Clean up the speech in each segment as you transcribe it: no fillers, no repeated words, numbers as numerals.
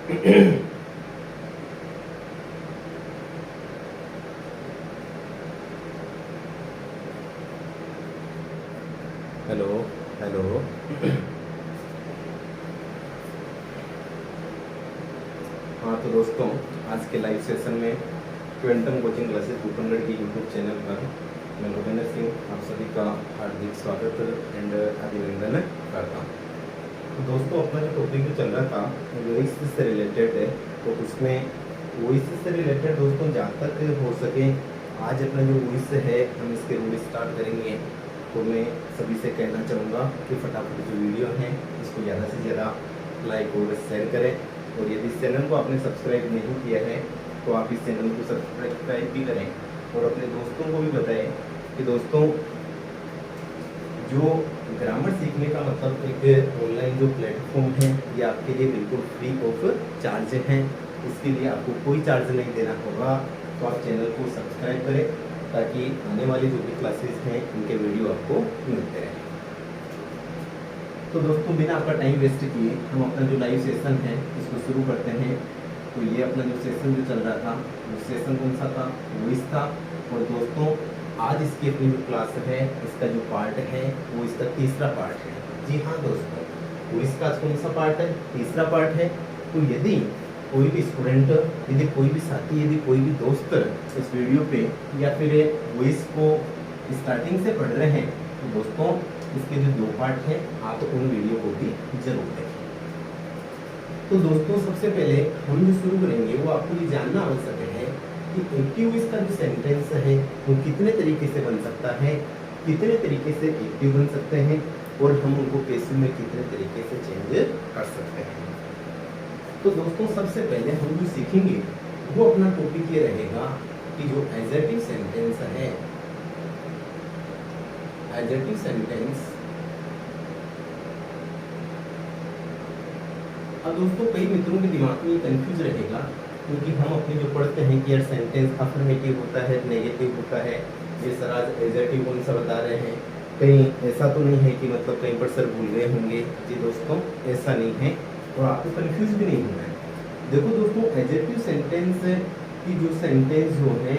Hello hello. हाँ तो दोस्तों, आज के लाइव सेशन में क्वेंटम कोचिंग क्लासेस 200 की यूट्यूब चैनल पर मैं लोकेंद्र सिंह आप सभी का हार्दिक स्वागत एंड अभिनंदन करता हूँ। तो दोस्तों, अपना जो टॉपिक चल रहा था वॉइस से रिलेटेड है, तो उसमें वॉइस से रिलेटेड दोस्तों जहाँ तक हो सके आज अपना जो वॉइस है हम इसके रूल स्टार्ट करेंगे। तो मैं सभी से कहना चाहूँगा कि फटाफट जो वीडियो है इसको ज़्यादा से ज़्यादा लाइक और शेयर करें, और यदि इस चैनल को आपने सब्सक्राइब नहीं किया है तो आप इस चैनल को सब्सक्राइब भी करें और अपने दोस्तों को भी बताएं कि दोस्तों जो ग्रामर सीखने का मतलब एक ऑनलाइन जो प्लेटफॉर्म है ये आपके लिए बिल्कुल फ्री ऑफ चार्ज है। इसके लिए आपको कोई चार्ज नहीं देना होगा। तो आप चैनल को सब्सक्राइब करें ताकि आने वाली जो भी क्लासेस हैं इनके वीडियो आपको मिलते रहें। तो दोस्तों, बिना आपका टाइम वेस्ट किए हम अपना जो लाइव सेशन है इसको शुरू करते हैं। तो ये अपना जो सेशन जो चल रहा था वो सेशन कौन सा था? वॉइस था। और दोस्तों, आज इसकी अपनी जो क्लास है इसका जो पार्ट है वो इसका तीसरा पार्ट है। जी हाँ दोस्तों, वॉइस का आज कौन सा पार्ट है? तीसरा पार्ट है। तो यदि कोई भी स्टूडेंट, यदि कोई भी साथी, यदि कोई भी दोस्त इस वीडियो पे या फिर वॉइस को स्टार्टिंग से पढ़ रहे हैं तो दोस्तों इसके जो दो पार्ट हैं आप उन वीडियो को भी जरूर देखें। तो दोस्तों, सबसे पहले हम जो शुरू करेंगे वो आपको ये जानना आवश्यक है कि एक्टिव वॉइस का जो सेंटेंस है वो कितने तरीके से बन सकता है, कितने तरीके से एक्टिव बन सकते हैं और हम उनको पैसिव में कितने तरीके से चेंज कर सकते हैं। तो दोस्तों, सबसे पहले हम जो सीखेंगे वो अपना टॉपिक ये रहेगा कि जो एडजेक्टिव सेंटेंस है, एडजेक्टिव सेंटेंस। अब दोस्तों, कई मित्रों के दिमाग में कंफ्यूज रहेगा क्योंकि हम अपने जो पढ़ते हैं कि यार सेंटेंस अफर्मेटिव होता है, नेगेटिव होता है, ये सर आज एडजेक्टिव कौन सा बता रहे हैं। कहीं ऐसा तो नहीं है कि मतलब कहीं पर सर भूल गए होंगे? जी दोस्तों, ऐसा नहीं है और आपको कंफ्यूज भी नहीं होना है। देखो दोस्तों, एडजेक्टिव सेंटेंस की जो सेंटेंस जो है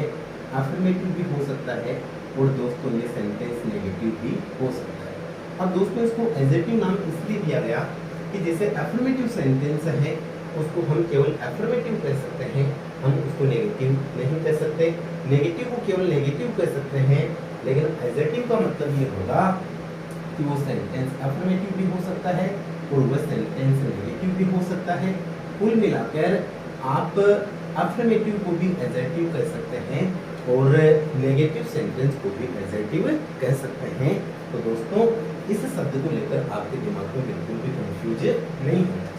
अफर्मेटिव भी हो सकता है और दोस्तों ये सेंटेंस नेगेटिव भी हो सकता है। अब दोस्तों, इसको एडजेक्टिव नाम इसलिए दिया गया कि जैसे अफर्मेटिव सेंटेंस है उसको हम केवल अफर्मेटिव कह सकते हैं, हम उसको नेगेटिव नहीं कह सकते। नेगेटिव को केवल नेगेटिव कह सकते हैं, लेकिन एडजेक्टिव का मतलब ये होगा कि वो सेंटेंस अफर्मेटिव भी हो सकता है और वह सेंटेंस नेगेटिव भी हो सकता है। कुल मिलाकर आप अफर्मेटिव को भी एडजेक्टिव कह सकते हैं और नेगेटिव सेंटेंस को भी एडजेक्टिव कह सकते हैं। तो दोस्तों, इस शब्द को लेकर आपके दिमाग में बिल्कुल भी कंफ्यूज नहीं होना चाहिए।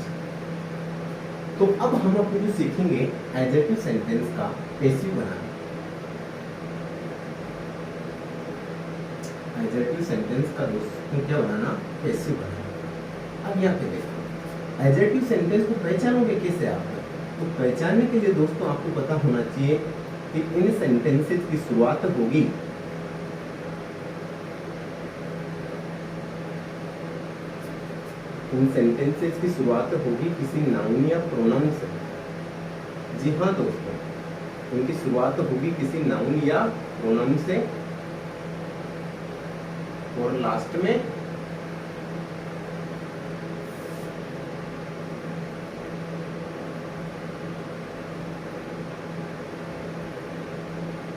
तो अब हम अपने जो सीखेंगे एडजेक्टिव सेंटेंस का पैसिव बनाना। एडजेक्टिव सेंटेंस का दोस्तों क्या बनाना? पैसिव बनाना। अब यहाँ पे देखो, एडजेक्टिव सेंटेंस को पहचानोगे कैसे आप? तो पहचानने के लिए दोस्तों आपको पता होना चाहिए कि इन सेंटेंसेस की शुरुआत होगी किसी नाउन या प्रोनाउन से। जी हाँ दोस्तों, इनकी शुरुआत होगी किसी नाउन या प्रोनाउन से और लास्ट में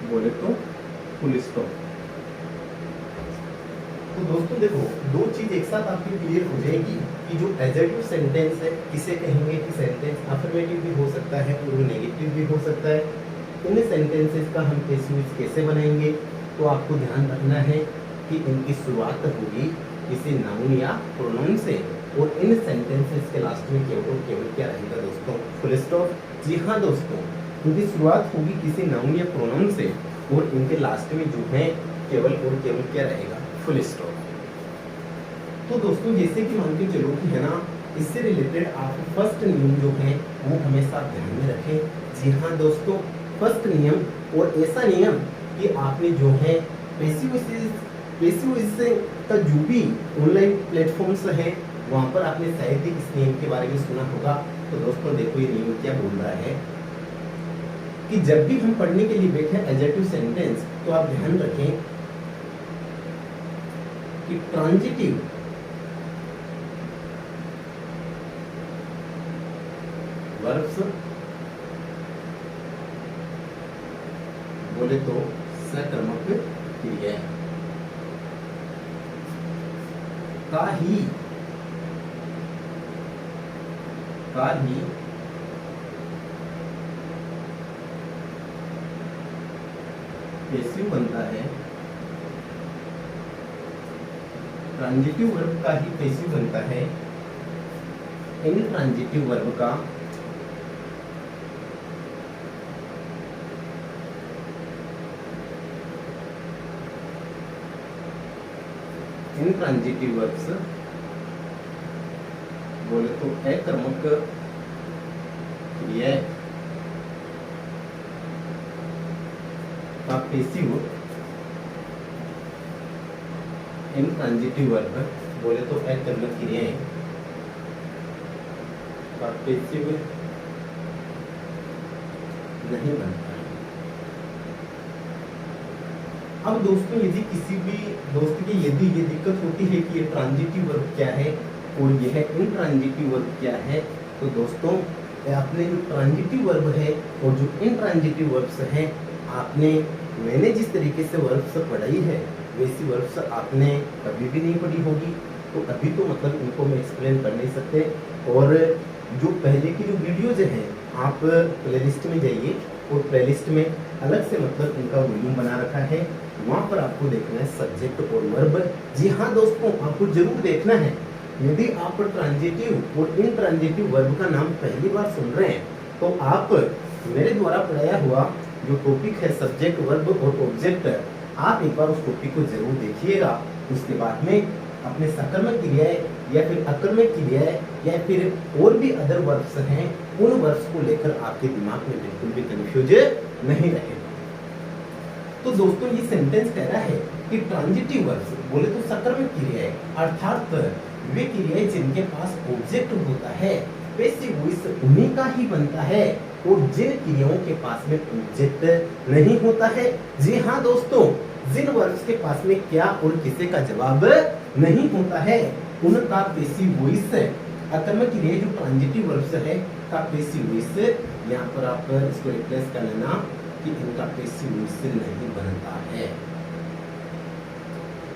बोले तो फुल स्टॉप। तो दोस्तों देखो, दो चीज एक साथ आपकी क्लियर हो जाएगी कि जो एडजेक्टिव सेंटेंस है किसे कहेंगे कि सेंटेंस अफर्मेटिव भी हो सकता है और नेगेटिव भी हो सकता है। इन सेंटेंसेस का हम पैसिव कैसे बनाएंगे? तो आपको ध्यान रखना है कि इनकी शुरुआत होगी किसी नाउन या प्रोनाउन से और इन सेंटेंसेस के लास्ट में केवल क्या रहेगा दोस्तों? Full stop. जी हाँ दोस्तों, इनकी शुरुआत होगी किसी नाउन या प्रोनाउन से और इनके लास्ट में जो है केवल क्या रहेगा? Full stop. तो दोस्तों, जैसे कि मान के चलो कि है ना, इससे रिलेटेड आप फर्स्ट नियम जो है वो हमेशा ध्यान में रखें। जी हाँ दोस्तों, फर्स्ट नियम और ऐसा नियम कि आपने जो है पैसिव वॉइस का जो भी ऑनलाइन प्लेटफॉर्म्स है वहाँ पर आपने शायद ही इस नियम के बारे में सुना होगा तो दोस्तों देखो ये नियम क्या बोल रहा है कि जब भी हम पढ़ने के लिए बैठे एडजेक्टिव सेंटेंस, तो आप ध्यान रखें कि ट्रांजिटिव वर्ब्स बोले तो सकर्मक क्रिया का ही पैसिव बनता है, ट्रांजिटिव वर्ब का ही पैसिव बनता है, इनट्रांजिटिव वर्ब का इनट्रांजिटिव वर्ब्स बोले तो अकर्मक क्रिया का पैसिव, इनट्रांजिटिव वर्ब बोले तो अकर्मक क्रियाएं का पैसिव नहीं बनता है। अब दोस्तों यदि किसी भी दोस्त की यदि ये दिक्कत होती है कि ये ट्रांजिटिव वर्ब क्या है और यह इनट्रांजिटिव वर्ब क्या है, तो दोस्तों आपने जो ट्रांजिटिव वर्ब है और जो इनट्रांजिटिव वर्ब्स हैं, मैंने जिस तरीके से वर्ब्स पढ़ाई है वैसी वर्ब्स आपने कभी भी नहीं पढ़ी होगी, तो अभी तो मतलब इनको मैं एक्सप्लेन कर नहीं सकते। और जो पहले की जो वीडियोज हैं आप प्लेलिस्ट में जाइए और प्लेलिस्ट में अलग से मतलब इनका वॉल्यूम बना रखा है, वहाँ पर आपको देखना है सब्जेक्ट और वर्ब। जी हाँ दोस्तों, आपको जरूर देखना है। यदि आप ट्रांजिटिव और इनट्रांजिटिव वर्ब का नाम पहली बार सुन रहे हैं, तो आप मेरे द्वारा पढ़ाया हुआ जो टॉपिक है सब्जेक्ट वर्ब और ऑब्जेक्ट, आप एक बार उस टॉपिक को जरूर देखिएगा। उसके बाद में अपने सकर्मक क्रियाएं या फिर अकर्मक क्रियाएं या फिर और भी अदर वर्ब्स हैं, उन वर्ब्स को लेकर आपके दिमाग में बिल्कुल भी कंफ्यूज नहीं रहेगा। तो दोस्तों ये सेंटेंस कह रहा है कि ट्रांजिटिव वर्ब्स बोले तो सकर्मक क्रियाएं, अर्थात वे क्रियाएं जिनके पास ऑब्जेक्ट होता है, पैसिव वॉइस उन्हीं का ही बनता है, और जिन क्रियाओं के पास में ऑब्जेक्ट नहीं होता है। जी हाँ दोस्तों, जिन वर्ब्स के पास में क्या और किसे का जवाब नहीं होता है, उनका पैसिव वॉइस अकर्मक क्रिया जो ट्रांजिटिव वर्ब्स है का पैसिव वॉइस, यहाँ पर आप इसको रिप्लेस कर लेना कि इनका पैसिव वॉइस नहीं बनता है।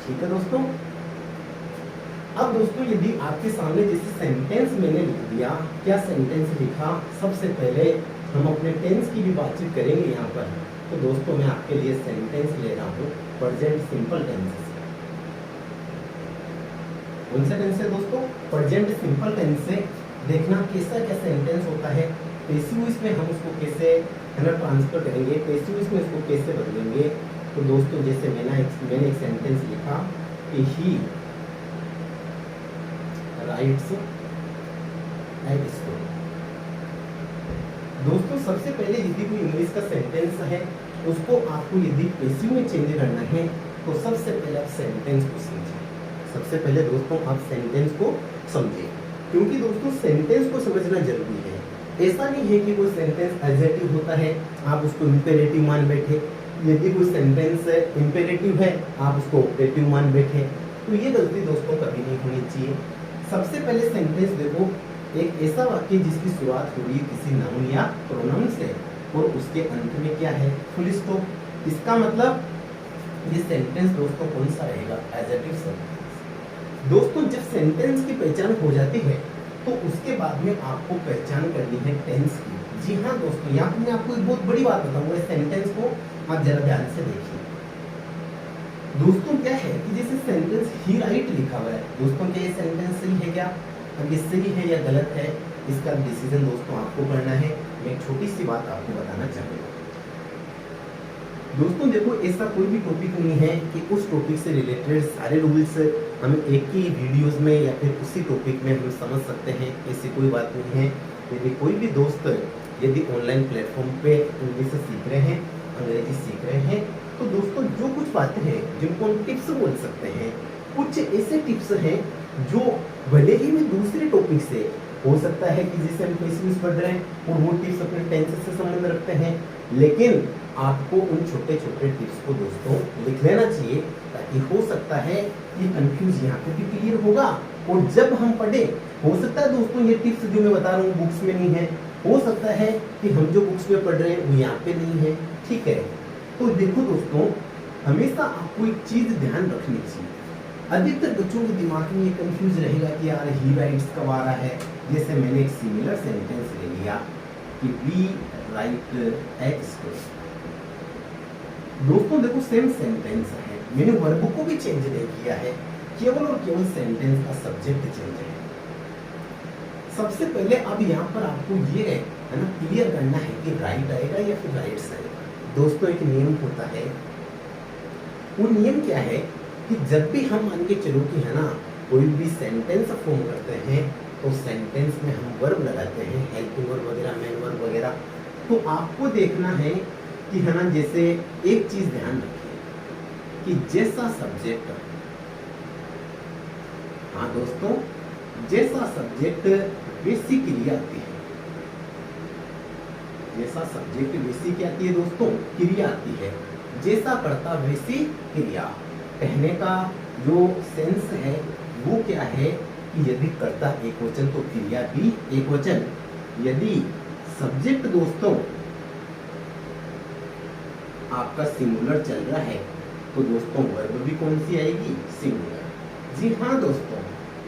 ठीक है दोस्तों। अब दोस्तों यदि आपके सामने जैसे सेंटेंस मैंने लिख दिया, क्या सेंटेंस लिखा, सबसे पहले हम अपने टेंस की भी बातचीत करेंगे यहाँ पर। तो दोस्तों मैं आपके लिए सेंटेंस ले रहा हूँ प्रेजेंट सिंपल टेंस। कौन सा टेंस है दोस्तों? प्रेजेंट सिंपल टेंस से देखना कैसा क्या सेंटेंस होता है, पैसिव वॉइस में हम उसको कैसे है ना ट्रांसफर करेंगे, पैसिव वॉइस में उसको कैसे बदलेंगे। तो दोस्तों जैसे मैंने एक सेंटेंस लिखा कि ही राइट्स एट स्कूल। दोस्तों सबसे पहले यदि कोई इंग्लिश का सेंटेंस है उसको आपको यदि पैसिव में चेंज करना है, तो सबसे पहले आप सेंटेंस को समझिए। सबसे पहले दोस्तों आप सेंटेंस को समझिए, क्योंकि दोस्तों सेंटेंस को समझना जरूरी है। ऐसा नहीं है कि कोई सेंटेंस एडजेक्टिव होता है आप उसको इंपेरेटिव मान बैठे, यदि कोई सेंटेंस इंपेरेटिव है आप उसको ऑपरेटिव मान बैठे, तो ये गलती दोस्तों कभी नहीं होनी चाहिए। सबसे पहले सेंटेंस देखो, एक ऐसा वाक्य जिसकी शुरुआत हो रही है किसी नाउन या प्रोनाउन से और उसके अंत में क्या है, फुल स्टॉप। इसका मतलब ये सेंटेंस दोस्तों कौन सा रहेगा, एडजेक्टिव सेंटेंस। दोस्तों जब सेंटेंस की पहचान हो जाती है तो उसके बाद में आपको पहचान करनी है टेंस की। जी हाँ दोस्तों, यहाँ पर मैं आपको एक बहुत बड़ी बात बताऊंगा, इस सेंटेंस को आप जरा ध्यान से देखिए। दोस्तों क्या है कि जैसे सेंटेंस ही राइट लिखा हुआ है, दोस्तों क्या ये सेंटेंस सही है क्या, अब ये सही है या गलत है, इसका डिसीजन दोस्तों आपको करना है। मैं एक छोटी सी बात आपको बताना चाहूँगा। दोस्तों देखो, ऐसा कोई भी टॉपिक नहीं है कि उस टॉपिक से रिलेटेड सारे रूल्स हम एक ही वीडियोस में या फिर उसी टॉपिक में हम समझ सकते हैं, ऐसी कोई बात नहीं है। यदि कोई भी दोस्त यदि ऑनलाइन प्लेटफॉर्म पे इंग्लिश सीख रहे हैं, अंग्रेजी सीख रहे हैं, तो दोस्तों जो कुछ बातें हैं जिनको हम टिप्स बोल सकते हैं, कुछ ऐसे टिप्स हैं जो भले ही मैं दूसरे टॉपिक से हो सकता है कि जिसे हम पेसिव पढ़ रहे हैं और वो टिप्स अपने टेंसेस से संबंध रखते हैं, लेकिन आपको उन छोटे छोटे टिप्स को दोस्तों लिख लेना चाहिए, ताकि हो सकता है ये कंफ्यूज यहाँ पे भी क्लियर होगा। और जब हम पढ़े, हो सकता है दोस्तों ये टिप्स जो मैं बता रहा हूँ बुक्स में नहीं है, हो सकता है कि हम जो बुक्स में पढ़ रहे हैं वो यहाँ पे नहीं है, ठीक है। तो देखो दोस्तों, हमेशा आपको एक चीज ध्यान रखनी चाहिए। अधिकतर बच्चों के दिमाग में ये कंफ्यूज रहेगा कि यार ही राइट्स कब आ रहा है। जैसे मैंने एक सिमिलर सेंटेंस ले लिया कि वी राइट एक्स। दोस्तों देखो सेम सेंटेंस है, मैंने वर्ब को भी चेंज नहीं किया है, केवल और केवल सेंटेंस का सब्जेक्ट चेंज है। सबसे पहले अब यहाँ पर आपको ये है ना क्लियर करना है कि राइट आएगा या फिर राइट्स आएगा। दोस्तों एक नियम होता है, वो नियम क्या है कि जब भी हम मान के चलो कि है ना कोई भी सेंटेंस फॉर्म करते हैं तो सेंटेंस में हम वर्ब लगाते हैं, हेल्पिंग वर्ब वगैरह, मेन वर्ब वगैरह। तो आपको देखना है कि है ना, जैसे एक चीज ध्यान रखिए कि जैसा सब्जेक्ट, हाँ दोस्तों, जैसा सब्जेक्ट वैसी क्रिया आती है, जैसा सब्जेक्ट वैसी क्या आती है दोस्तों, क्रिया आती है। जैसा कर्ता वैसी क्रिया। कहने का जो सेंस है वो क्या है कि यदि कर्ता एक वचन तो क्रिया भी एक वचन। यदि सब्जेक्ट दोस्तों आपका सिंगुलर चल रहा है तो दोस्तों वर्ब भी कौन सी आएगी, सिंगुलर। जी हाँ दोस्तों,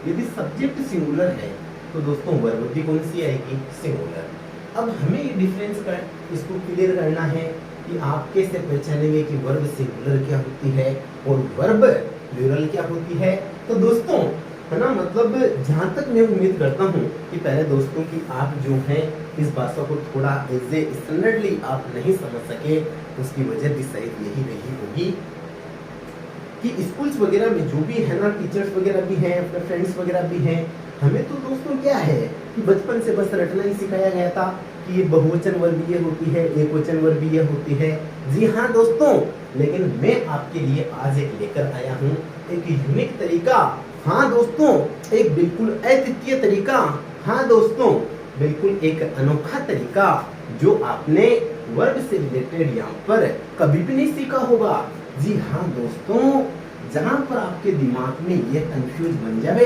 यदि सब्जेक्ट सिंगुलर है तो दोस्तों वर्ब भी कौन सी आएगी, सिंगुलर। अब हमें ये डिफरेंस कर इसको क्लियर करना है कि आप कैसे पहचानेंगे कि वर्ब सिंगुलर क्या होती है और वर्ब प्लूरल क्या होती है। तो दोस्तों है ना, मतलब जहाँ तक मैं उम्मीद करता हूँ कि पहले दोस्तों कि आप जो हैं इस भाषा को थोड़ा एज ए स्टैंडर्डली आप नहीं समझ सके, उसकी वजह भी शायद यही रही होगी कि स्कूल्स वगैरह में जो भी है ना टीचर्स वगैरह भी हैं, अपने फ्रेंड्स वगैरह भी हैं, हमें तो दोस्तों क्या है कि बचपन से बस रटना ही सिखाया गया था कि ये बहुवचन वर्ब ये होती है, एक वचन वर्ब ये होती है। जी हाँ दोस्तों, लेकिन मैं आपके लिए आज एक लेकर आया हूँ एक यूनिक तरीका। हाँ दोस्तों, एक बिल्कुल अद्वितीय तरीका। हाँ दोस्तों, बिल्कुल एक अनोखा तरीका जो आपने वर्ब से रिलेटेड यहाँ पर कभी भी नहीं सीखा होगा। जी हाँ दोस्तों, जहाँ पर आपके दिमाग में ये कंफ्यूज बन जावे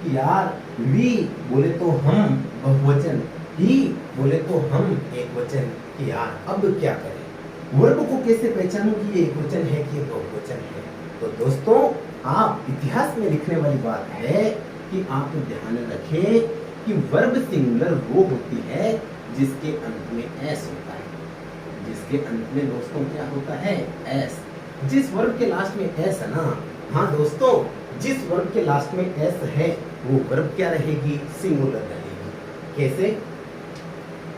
कि यार वी बोले तो हम बहुवचन, ही बोले तो हम एक वचन, कि यार अब क्या करें, वर्ब को कैसे पहचानूं कि ये एक वचन है कि ये बहुवचन है। तो दोस्तों आप इतिहास में लिखने वाली बात है कि आप ध्यान रखें कि वर्ब सिंगुलर वो होती है जिसके अंत में एस होता है। जिसके अंत में दोस्तों क्या होता है, एस। जिस वर्ब के लास्ट में एस है ना, हाँ दोस्तों, जिस वर्ब के लास्ट में एस है वो वर्ब क्या रहेगी, सिंगुलर रहेगी। कैसे,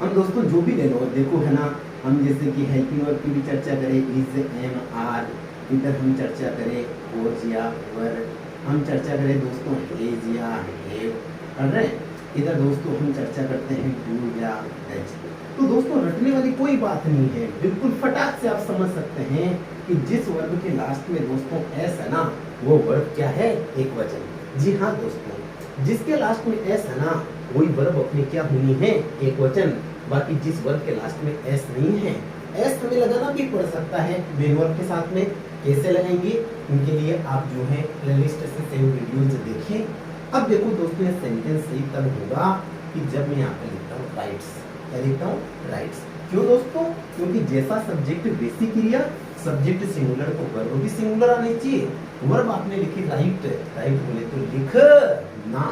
हम दोस्तों जो भी ले लो, देखो है ना, हम जैसे कि हेल्पिंग वर्ब की भी चर्चा करें, इज, एम, आर, इधर हम चर्चा करें वॉज या वर, हम चर्चा करें दोस्तों हेज या हैव कर रहे हैं, इधर दोस्तों हम चर्चा करते हैं डू या डज। तो दोस्तों रटने वाली कोई बात नहीं है, बिल्कुल फटाक से आप समझ सकते हैं कि जिस वर्ब के लास्ट में दोस्तों एस है ना वो वर्ब क्या है, एक वचन। जी हाँ दोस्तों, जिसके लास्ट में एस है ना वही वर्ब अपनी क्या होनी है, एक वचन। बाकी जिस वर्ब के लास्ट में एस नहीं है, एस हमें लगाना भी पड़ सकता है मेन वर्ब के साथ में। कैसे लगाएंगे, उनके लिए आप जो है प्लेलिस्ट से सेव वीडियोज देखिए। अब देखो दोस्तों, ये सेंटेंस सही तब होगा कि जब मैं यहाँ पे लिखता हूँ राइट्स। क्या लिखता हूँ, राइट्स। क्यों दोस्तों, क्योंकि जैसा सब्जेक्ट वैसी क्रिया, सब्जेक्ट सिंगुलर तो वर्ब भी सिंगुलर आनी चाहिए। वर्ब आपने लिखी राइट, राइट बोले तो लिख ना।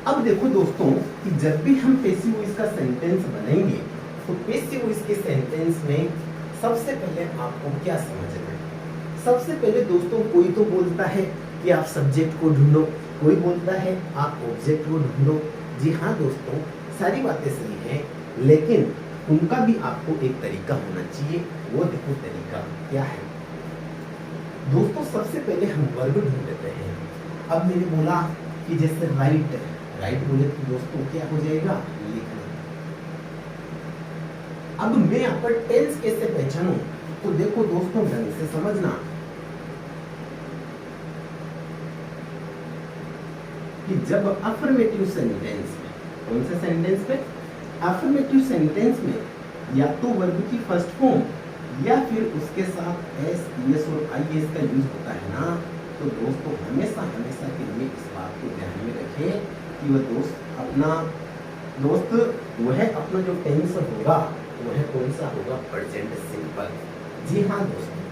अब देखो दोस्तों कि जब भी हम पैसिव वॉइस का सेंटेंस बनाएंगे तो पैसिव वॉइस के सेंटेंस में सबसे पहले आपको क्या समझना है। सबसे पहले दोस्तों कोई तो बोलता है कि आप सब्जेक्ट को ढूंढो, कोई बोलता है आप ऑब्जेक्ट को ढूंढो। जी हाँ दोस्तों, सारी बातें सही हैं, लेकिन उनका भी आपको एक तरीका होना चाहिए। वो देखो तरीका क्या है दोस्तों। सबसे पहले हम वर्ब ढूंढ लेते हैं। अब मैंने बोला कि जैसे राइट, राइट बोले तो दोस्तों क्या हो जाएगा, लिखना। अब मैं यहाँ पर टेंस कैसे पहचानूं, तो देखो दोस्तों ढंग से समझना। कि जब अफर्मेटिव सेंटेंस में, कौन से सेंटेंस में, अफर्मेटिव सेंटेंस में या तो वर्ब की फर्स्ट फॉर्म या फिर उसके साथ एस, ईएस और आईएस का यूज होता है ना, तो दोस्तों हमेशा हमेशा के लिए इस बात को ध्यान में रखें कि वह दोस्त वह अपना जो टेंस होगा वह कौन सा होगा, प्रेजेंट सिंपल। जी हाँ दोस्तों,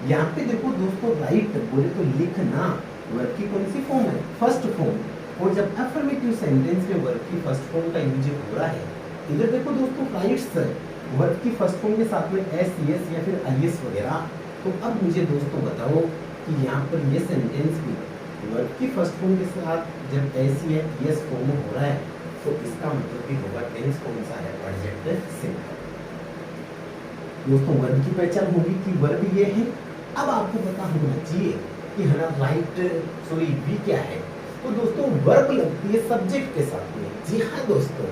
यहाँ पे देखो दोस्तों, राइट बोले तो लिखना वर्ब की कौन सी फॉर्म है, फर्स्ट फॉर्म। और जब अफर्मेटिव सेंटेंस में वर्ब की फर्स्ट फॉर्म का यूज हो रहा है, इधर देखो दोस्तों राइट्स वर्ब की फर्स्ट फॉर्म के साथ में एस, एस या फिर आईएस वगैरह। तो अब मुझे दोस्तों बताओ कि यहाँ पर ये सेंटेंस भी वर्ब की फर्स्ट फॉर्म के साथ जब एस या एस फॉर्म हो रहा है, तो इसका मतलब भी होगा टेंस कौन सा है, प्रेजेंट सिंपल। दोस्तों वर्ब की पहचान होगी कि वर्ब ये है। अब आपको पता होना चाहिए कि है ना वी क्या है। तो दोस्तों वर्ब लगती है सब्जेक्ट के साथ में। जी हाँ दोस्तों,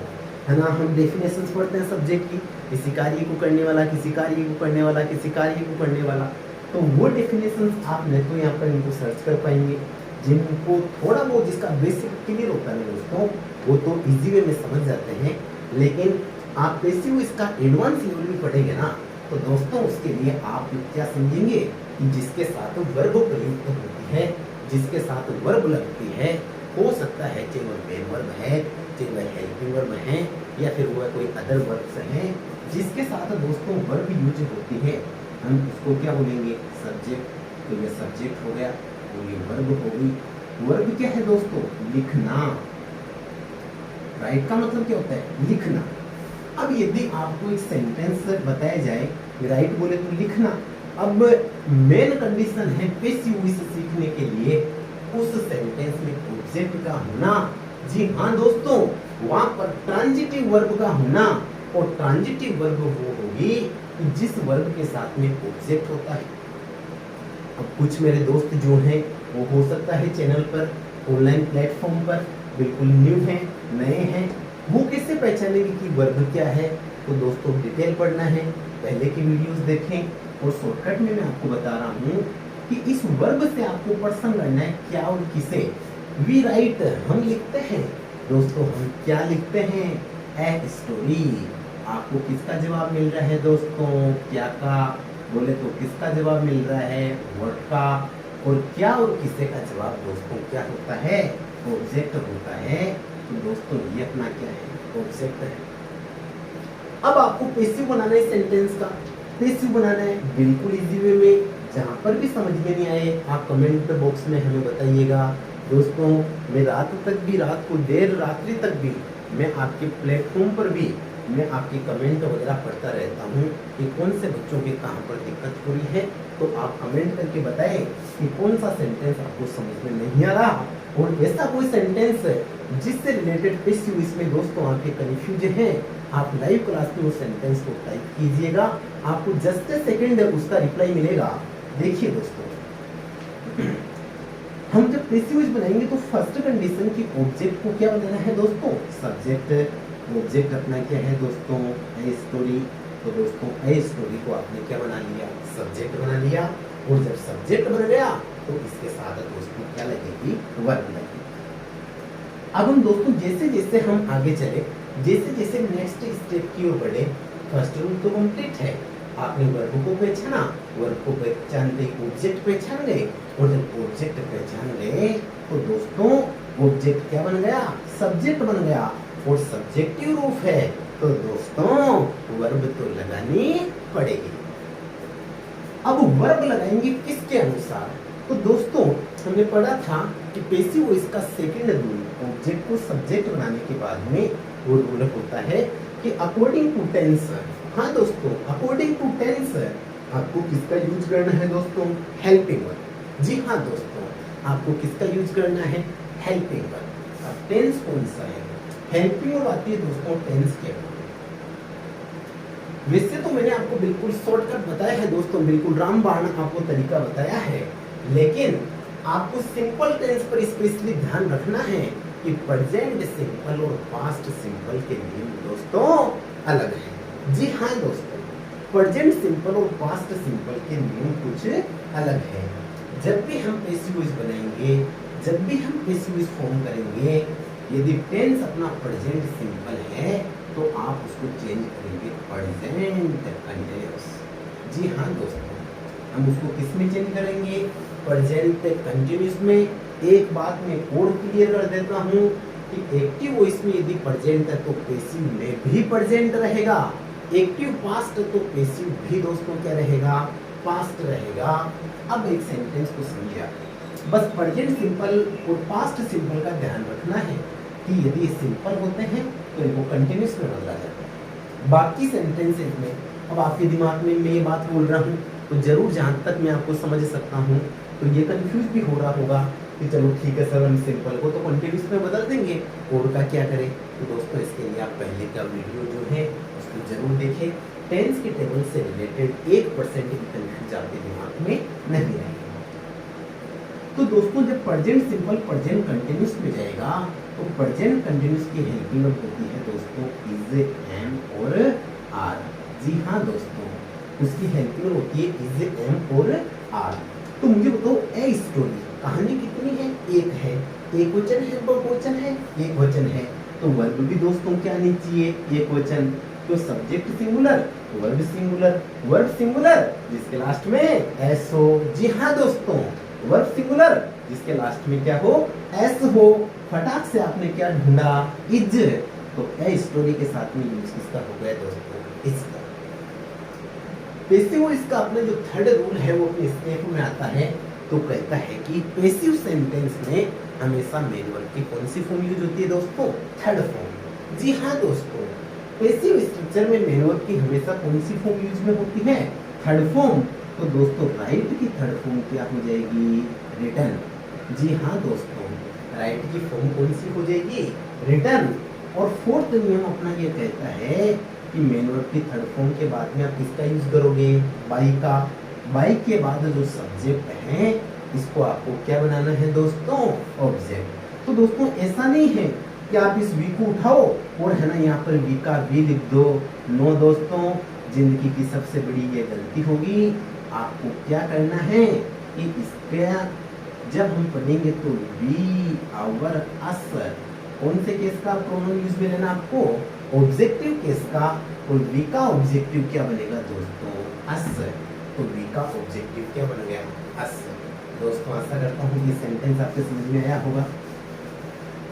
है ना, हम डेफिनेशंस पढ़ते हैं सब्जेक्ट की, किसी कार्य को करने वाला, किसी कार्य को करने वाला, किसी कार्य को करने वाला। तो वो डेफिनेशंस आप नहीं तो यहाँ पर इनको सर्च कर पाएंगे, जिनको थोड़ा बहुत जिसका बेसिक क्लियर होता है दोस्तों, वो तो इजी वे में समझ जाते हैं। लेकिन आप पैसिव इसका एडवांस लेवल में पढ़ेंगे ना, तो दोस्तों उसके लिए आप क्या समझेंगे कि जिसके साथ वर्ब प्रयुक्त होती है, जिसके साथ वर्ब लगती है, हो सकता है चाहे वह मेन वर्ब है, चाहे वह हेल्पिंग वर्ब है, या फिर वह कोई अदर वर्ब्स हैं, जिसके साथ दोस्तों वर्ब यूज होती है, हम उसको क्या बोलेंगे, सब्जेक्ट। तो ये सब्जेक्ट हो गया, और ये वर्ब हो गई। वर्ब क्या है दोस्तों, लिखना। राइट का मतलब क्या होता है, लिखना। अब यदि आपको एक सेंटेंस बताया जाए, राइट बोले तो लिखना, अब मेन कंडीशन है पैसिव वॉइस सीखने के लिए उस सेंटेंस में ऑब्जेक्ट का होना। जी हाँ दोस्तों, वहां पर ट्रांजिटिव वर्ब का होना, और ट्रांजिटिव वर्ब वो होगी जिस वर्ब के साथ में ऑब्जेक्ट होता है। अब कुछ मेरे दोस्त जो हैं वो हो सकता है चैनल पर, ऑनलाइन प्लेटफॉर्म पर बिल्कुल न्यू हैं, नए हैं, वो कैसे पहचानेंगे कि वर्ब क्या है। तो दोस्तों डिटेल पढ़ना है, पहले की वीडियोस देखें, और शॉर्टकट में मैं आपको बता रहा हूँ कि इस वर्ब से आपको पर्सन करना है क्या और किसे। वी राइट, हम लिखते हैं दोस्तों, हम क्या लिखते हैं, ए स्टोरी। आपको किसका जवाब मिल रहा है दोस्तों, क्या का बोले तो किसका जवाब मिल रहा है, व्हाट का। और क्या और किसे का जवाब दोस्तों क्या होता है, ऑब्जेक्ट होता है। तो दोस्तों ये अपना क्या है, ऑब्जेक्ट है। अब आपको पैसिव बनाना है सेंटेंस का, पैसिव बनाना है बिल्कुल इजी वे में। जहां पर भी समझ में नहीं आए आप कमेंट बॉक्स में हमें बताइएगा। दोस्तों मैं रात को देर रात्रि तक भी मैं आपके प्लेटफॉर्म पर भी मैं आपके कमेंट वगैरह पढ़ता रहता हूँ कि कौन से बच्चों के कहाँ पर दिक्कत हो रही है। तो आप कमेंट करके बताएं कि कौन सा सेंटेंस आपको समझ में नहीं आ रहा, और ऐसा कोई सेंटेंस जिससे रिलेटेड पैसिव इसमें दोस्तों आपके कंफ्यूज हैं, आप लाइव क्लास में उस सेंटेंस को टाइप कीजिएगा, आपको जस्ट ए सेकंड उसका रिप्लाई मिलेगा। देखिए दोस्तों, हम जब पैसिव बनाएंगे तो फर्स्ट कंडीशन की ऑब्जेक्ट को क्या बनाना है दोस्तों, सब्जेक्ट। ऑब्जेक्ट अपना क्या है दोस्तों, ए स्टोरी। तो दोस्तों ए स्टोरी को आपने क्या बना लिया, सब्जेक्ट बना लिया। और जब सब्जेक्ट बन गया तो इसके साथ दोस्तों क्या लगेगी, वर्ब लगेगी। अब हम दोस्तों जैसे जैसे हम आगे चले, जैसे जैसे नेक्स्ट स्टेप की ओर बढ़े, फर्स्ट रूल तो कंप्लीट है, आपने वर्ब को पहचाना, वर्ब को पहचानते ही ऑब्जेक्ट पहचान गए, और जब ऑब्जेक्ट पहचान गए तो दोस्तों ऑब्जेक्ट क्या बन गया, सब्जेक्ट बन गया। और सब्जेक्टिव रूप है तो दोस्तों वर्ब तो लगानी पड़ेगी। अब वर्ब लगाएंगे किसके अनुसार, तो दोस्तों हमने पढ़ा था कि पैसिव वॉइस का सेकंड रूल, ऑब्जेक्ट को सब्जेक्ट बनाने के बाद में वो रूल होता है कि अकॉर्डिंग टू टेंस। हाँ दोस्तों, अकॉर्डिंग टू टेंस आपको किसका यूज करना है दोस्तों, हेल्पिंग वर्ब। जी हाँ दोस्तों, आपको किसका यूज करना है, हेल्पिंग वर्ब। अब टेंस कौन सा है, हेल्पिंग वर्ब आती है दोस्तों टेंस के बाद। वैसे तो मैंने आपको बिल्कुल शॉर्टकट बताया है दोस्तों, बिल्कुल रामबाण आपको तरीका बताया है, लेकिन आपको सिंपल टेंस पर स्पेशली ध्यान रखना है कि प्रेजेंट सिंपल और पास्ट सिंपल के नियम दोस्तों अलग है। जी हाँ दोस्तों, प्रेजेंट सिंपल और पास्ट सिंपल के नियम कुछ अलग है। जब भी हम पैसिव वॉइस बनाएंगे जब भी हम पेसिव फॉर्म करेंगे, यदि टेंस अपना प्रेजेंट सिंपल है तो आप उसको चेंज करेंगे प्रेजेंट कंटिन्यूअस। जी हाँ दोस्तों, हम उसको किस में चेंज करेंगे? प्रेजेंट कंटिन्यूअस में। एक बात मैं और क्लियर कर देता हूँ कि एक्टिव वॉइस में यदि प्रेजेंट है तो पेसिव में भी प्रेजेंट रहेगा, एक्टिव पास्ट तो पेसिव भी दोस्तों क्या रहेगा? पास्ट रहेगा। अब एक सेंटेंस को समझिए, बस प्रेजेंट सिंपल और पास्ट सिंपल का ध्यान रखना है कि यदि सिंपल होते हैं तो इनको कंटिन्यूअस में बदला जाता है। बाकी सेंटेंसेस में अब आपके दिमाग में मैं ये बात बोल रहा हूँ तो जरूर जहाँ तक मैं आपको समझ सकता हूँ तो ये कंफ्यूज भी हो रहा होगा कि चलो ठीक है सर, हम सिंपल को तो कंटिन्यूअस में बदल देंगे और का क्या करें। तो दोस्तों इसके लिए आप पहले का वीडियो जो है उसको जरूर देखें। टेंस के टेबल से रिलेटेड 1% भी कंफ्यूज आपके दिमाग में नहीं रहेगा। तो दोस्तों जब प्रेजेंट सिंपल प्रेजेंट कंटिन्यूअस में जाएगा तो प्रेजेंट कंटिन्यूअस की हेल्पिंग वर्ब होती है दोस्तों इज, एम और आर। जी हाँ दोस्तों, उसकी हेल्पिंग वर्ब होती है इज, एम और आर। तो मुझे बताओ ए स्टोरी कहानी कितनी है? एक है। एक वचन है, बहुवचन है? एक वचन है। तो वर्ब भी दोस्तों क्या आनी चाहिए? एक वचन। तो subject singular, verb singular. Verb singular जिसके लास्ट में एस हो। जी हाँ दोस्तों, वर्ब सिंगुलर जिसके लास्ट में क्या हो? एस हो। फटाक से आपने क्या ढूंढा? इज। तो ए स्टोरी के साथ में यूज किसका हो गया दोस्तों? इसका। पेसिव इसका अपना जो थर्ड रूल है वो अपने स्टेप में आता है। तो कहता है कि पेसिव सेंटेंस में हमेशा मेन वर्ब की कौन सी फॉर्म यूज होती है दोस्तों? Third form. जी हाँ दोस्तों, पेसिव स्ट्रक्चर में मेन वर्ब की हमेशा कौन सी फॉर्म यूज में होती है? Third form. तो दोस्तों राइट की थर्ड फॉर्म क्या हो जाएगी? रिटर्न। जी हाँ दोस्तों, राइट की फॉर्म कौन सी हो जाएगी? रिटर्न। और फोर्थ नियम अपना ये कहता है कि मेन वर्ब की थर्ड फॉर्म के बाद में आप किसका यूज करोगे? बाई का। बाई के बाद जो सब्जेक्ट है इसको आपको क्या बनाना है दोस्तों? ऑब्जेक्ट। तो दोस्तों ऐसा नहीं है कि आप इस वी को उठाओ और है ना यहाँ पर वी का वी लिख दो। नो दोस्तों, जिंदगी की सबसे बड़ी ये गलती होगी। आपको क्या करना है कि इसका जब हम पढ़ेंगे तो वी, आवर, अस, कौन से केस का प्रोनाउन यूज में लेना आपको? ऑब्जेक्टिव केस का। और वी का ऑब्जेक्टिव क्या बनेगा दोस्तों? अस। तो वी का ऑब्जेक्टिव क्या बन गया? अस। दोस्तों आशा करता हूँ ये सेंटेंस आपके समझ में आया होगा।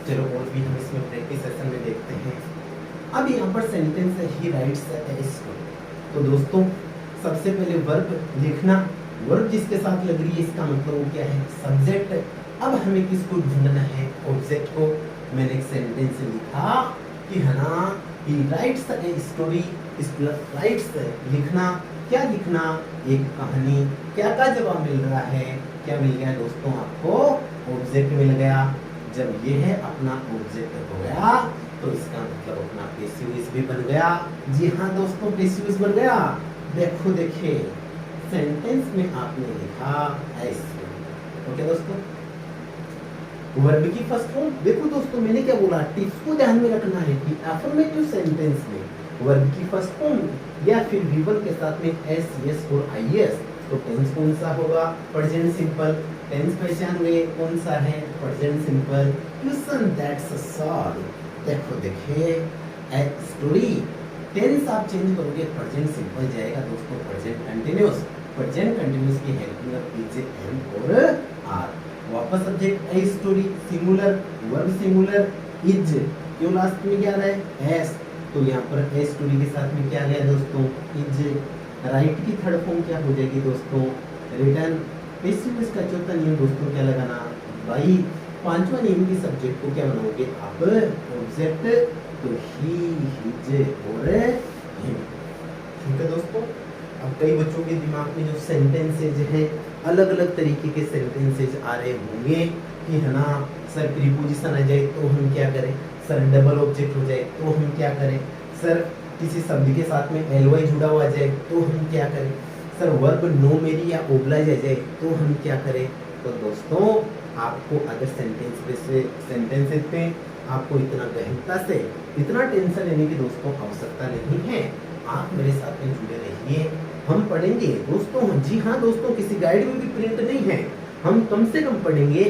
चलो और भी हम इसमें प्रैक्टिस सेशन में देखते हैं। अब यहाँ पर सेंटेंस है ही राइट्स ए स्टोरी। तो दोस्तों सबसे पहले वर्ब लिखना। वर्ब जिसके साथ लग रही है इसका मतलब वो क्या है? सब्जेक्ट। अब हमें किसको ढूंढना है? ऑब्जेक्ट को। मैंने एक सेंटेंस लिखा कि है ना ही राइट्स ए स्टोरी। राइट्स लिखना, क्या लिखना? एक कहानी। क्या का जवाब मिल रहा है? क्या मिल गया दोस्तों आपको? ऑब्जेक्ट मिल गया। जब ये है अपना ऑब्जेक्ट हो गया तो इसका मतलब अपना पेसिव वॉइस भी बन गया। जी हाँ दोस्तों, पेसिव वॉइस बन गया। देखो देखिए सेंटेंस में आपने लिखा ऐसे। ओके दोस्तों, वर्ब की फर्स्ट फॉर्म। देखो दोस्तों मैंने क्या बोला, टिप्स को ध्यान में रखना है कि अफर्मेटिव सेंटेंस में वर्ब की फर्स्ट फॉर्म या फिर वीबल के साथ में एस, यस और आईएस। तो टेंस कौन सा होगा? Present simple. टेंस पहचान गए कौन सा है? Present simple. Question that's solve. देखो देखिए ए स्टोरी। टेंस आप चेंज करोगे प्रेजेंट सिंपल जाएगा दोस्तों प्रेजेंट कंटिन्यूअस। प्रेजेंट कंटिन्यूअस की हेल्पिंग ऑफ इज, एम और आर। वापस subject a story singular, verb singular, is क्यों लास्ट में क्या आ रहा है? एस। तो यहाँ पर ए स्टोरी के साथ में क्या आ गया दोस्तों? इज। राइट की थर्ड फॉर्म क्या हो जाएगी दोस्तों? रिटर्न। पेसिव वॉइस का चौथा नियम दोस्तों क्या लगाना? बाई। पांचवा नियम की सब्जेक्ट को क्या बनाओगे आप? ऑब्जेक्ट। तो ही, हिज और हिम। ठीक है दोस्तों। अब कई बच्चों के दिमाग में जो सेंटेंसेज हैं अलग अलग तरीके के सेंटेंसेज आ रहे होंगे कि है ना सर प्रीपोजिशन आ जाए तो हम क्या करें? सर डबल ऑब्जेक्ट हो जाए तो हम क्या करें? सर किसी शब्द के साथ में एलवाई जुड़ा हुआ जाए तो हम क्या करें? सर वर्ब नो मेरी या ओब्लाइज आ जाए तो हम क्या करें? तो दोस्तों आपको अगर सेंटेंसेस पे आपको इतना गहनता से इतना टेंशन लेने की दोस्तों आवश्यकता नहीं है। आप मेरे साथ में जुड़े रहिए, हम पढ़ेंगे दोस्तों। जी हाँ दोस्तों, किसी गाइड में भी प्रिंट नहीं है। हम कम से कम पढ़ेंगे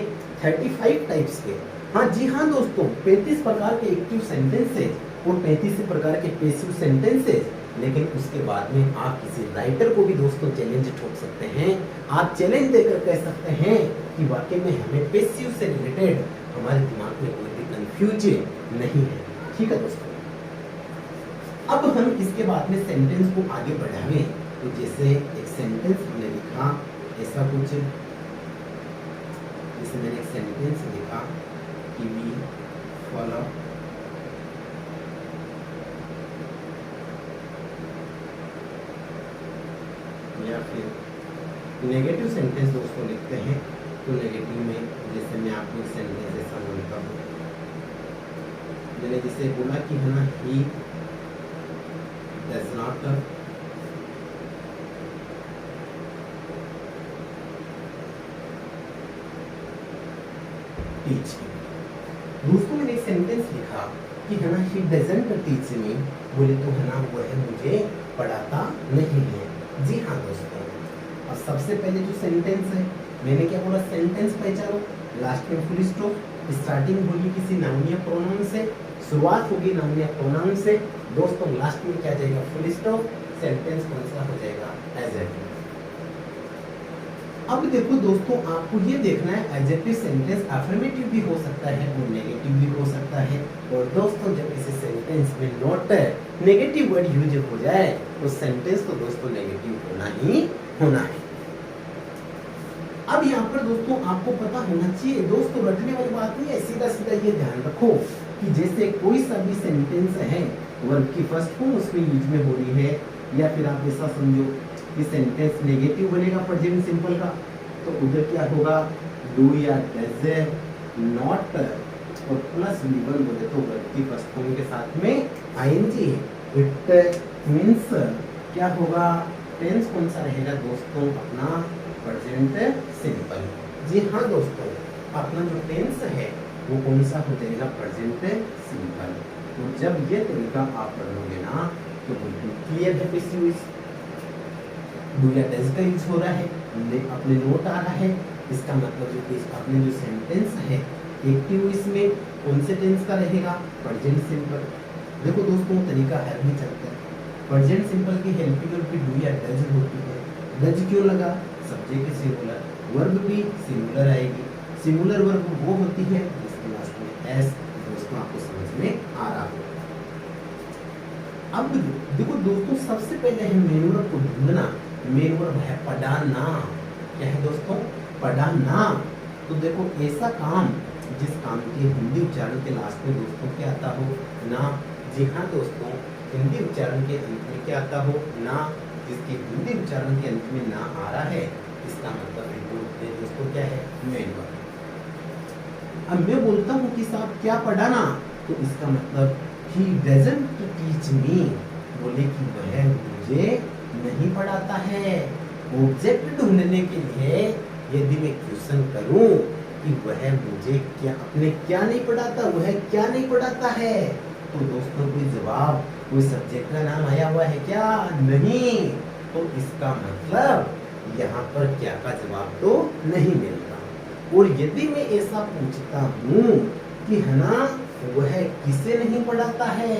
35 टाइप्स के। हाँ जी हाँ दोस्तों, 35 प्रकार के एक्टिव सेंटेंसेज और 35 प्रकार के पैसिव सेंटेंसेज। लेकिन उसके बाद में आप किसी राइटर को भी दोस्तों चैलेंज ठोक सकते हैं। आप चैलेंज देकर कह सकते हैं कि वाकई में हमें पैसिव से रिलेटेड हमारे दिमाग में कोई भी कंफ्यूज नहीं है। ठीक है दोस्तों, अब हम इसके बाद में सेंटेंस को आगे बढ़ावें। तो जैसे एक सेंटेंस हमने लिखा ऐसा कुछ, जैसे मैंने एक सेंटेंस लिखा कि वी फॉलो या फिर नेगेटिव सेंटेंस दोस्तों लिखते हैं। तो नेगेटिव में जैसे मैं आपको एक सेंटेंस ऐसा बोलता हूँ, मैंने जैसे बोला कि है ना, he does not teach me. दोस्तों मैंने एक सेंटेंस लिखा कि है ना, ही डजंट टीच मी, बोले तो है ना वह मुझे पढ़ाता नहीं है। जी हाँ दोस्तों, अब सबसे पहले जो सेंटेंस है मैंने क्या बोला, सेंटेंस पहचानो, लास्ट में फुल स्टॉप, स्टार्टिंग होगी किसी नाउन या प्रोनाउन से, शुरुआत होगी नाउन या प्रोनाउन से, दोस्तों लास्ट में क्या जाएगा, फुल स्टॉप, सेंटेंस कौन सा हो जाएगा, एडजेक्टिव। अब देखो दोस्तों, आपको ये देखना है एडजेक्टिव सेंटेंस अफर्मेटिव भी हो सकता है और नेगेटिव भी हो सकता है। और दोस्तों जब किसी सेंटेंस में नॉट नेगेटिव वर्ड यूज हो जाए तो सेंटेंस तो दोस्तों नेगेटिव होना ही होना है। अब यहाँ पर दोस्तों आपको पता होना चाहिए, दोस्तों रटने वाली बात नहीं है, सीधा सीधा ये ध्यान रखो कि जैसे कोई सा भी सेंटेंस है वर्ब की फर्स्ट फॉर्म उसमें यूज में हो रही है, या फिर आप ऐसा समझो कि सेंटेंस नेगेटिव बनेगा प्रेजेंट सिंपल का, तो उधर क्या होगा, डू या डज नॉट और प्लस V1 बोले तो वर्ब की फर्स्ट फॉर्म के साथ में आईएनजी। इट मींस क्या होगा, टेंस कौन सा रहेगा दोस्तों, अपना प्रेजेंट सिंपल। जी हाँ दोस्तों, अपना जो टेंस है वो कौन सा हो जाएगा, प्रेजेंट सिंपल। तो जब ये तरीका आप पढ़ लोगे ना तो बिल्कुल क्लियर है। पैसिव डू या डज का यूज हो रहा है, अपने नोट आ रहा है, इसका मतलब जो अपने जो सेंटेंस है एक्टिव इसमें कौन से टेंस का रहेगा, प्रेजेंट सिंपल। देखो दोस्तों तरीका हर भी चलता है, प्रेजेंट सिंपल की हेल्पिंग वर्ब की डू या डज होती है। डज क्यों लगा, सब्जेक्ट सिंगुलर, वर्ब भी सिंगुलर आएगी। सिंगुलर वर्ब वो होती है जिसके लास्ट में एस, दोस्तों आपको समझ में आ रहा हो। अब देखो दोस्तों, सबसे पहले है मेन वर्ब को ढूंढना। मेन वर्ब है पढ़ाना, क्या है दोस्तों, पढ़ाना। तो देखो ऐसा काम जिस काम के हिंदी उच्चारण के लास्ट में दोस्तों क्या आता हो, ना। जी हाँ दोस्तों, हिंदी उच्चारण के अंत में क्या आता हो, ना। जिसके हिंदी उच्चारण के अंत में ना आ रहा है इसका मतलब है दोस्तों क्या है, मेन वर्ब। अब मैं बोलता हूँ कि साहब क्या पढ़ाना, तो इसका मतलब he doesn't teach me, बोले कि वह मुझे नहीं पढ़ाता है। ऑब्जेक्ट ढूंढने के लिए यदि मैं क्वेश्चन करूं कि वह मुझे क्या, अपने क्या नहीं पढ़ाता, वह क्या नहीं पढ़ाता है, तो दोस्तों कोई जवाब, कोई सब्जेक्ट का नाम आया हुआ है क्या, नहीं। तो इसका मतलब यहाँ पर क्या का जवाब तो नहीं मिलता। और यदि मैं ऐसा पूछता हूँ कि है ना वह किसे नहीं पढ़ाता है,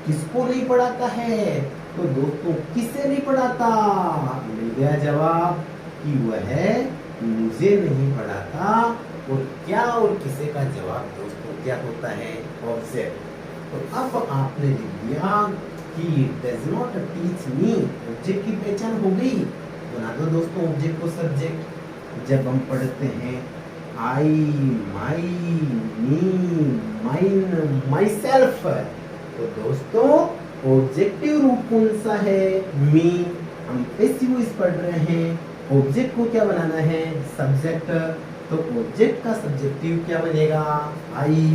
किसको नहीं पढ़ाता है, तो दोस्तों किसे नहीं पढ़ाता, मिल गया जवाब कि वह मुझे नहीं पढ़ाता। और क्या और किसे का जवाब दोस्तों क्या होता है, ऑब्जेक्ट। तो अब आपने लिख दिया कि does not teach me, object की पहचान हो गई। बना दो दोस्तों ऑब्जेक्ट को सब्जेक्ट। जब हम पढ़ते हैं आई, माई, मी, माइन, माई सेल्फ, तो दोस्तों ऑब्जेक्टिव रूप कौन सा है, मी। हम पैसिव वॉइस पढ़ रहे हैं, ऑब्जेक्ट को क्या बनाना है, सब्जेक्ट। तो ऑब्जेक्ट का सब्जेक्टिव क्या बनेगा, आई।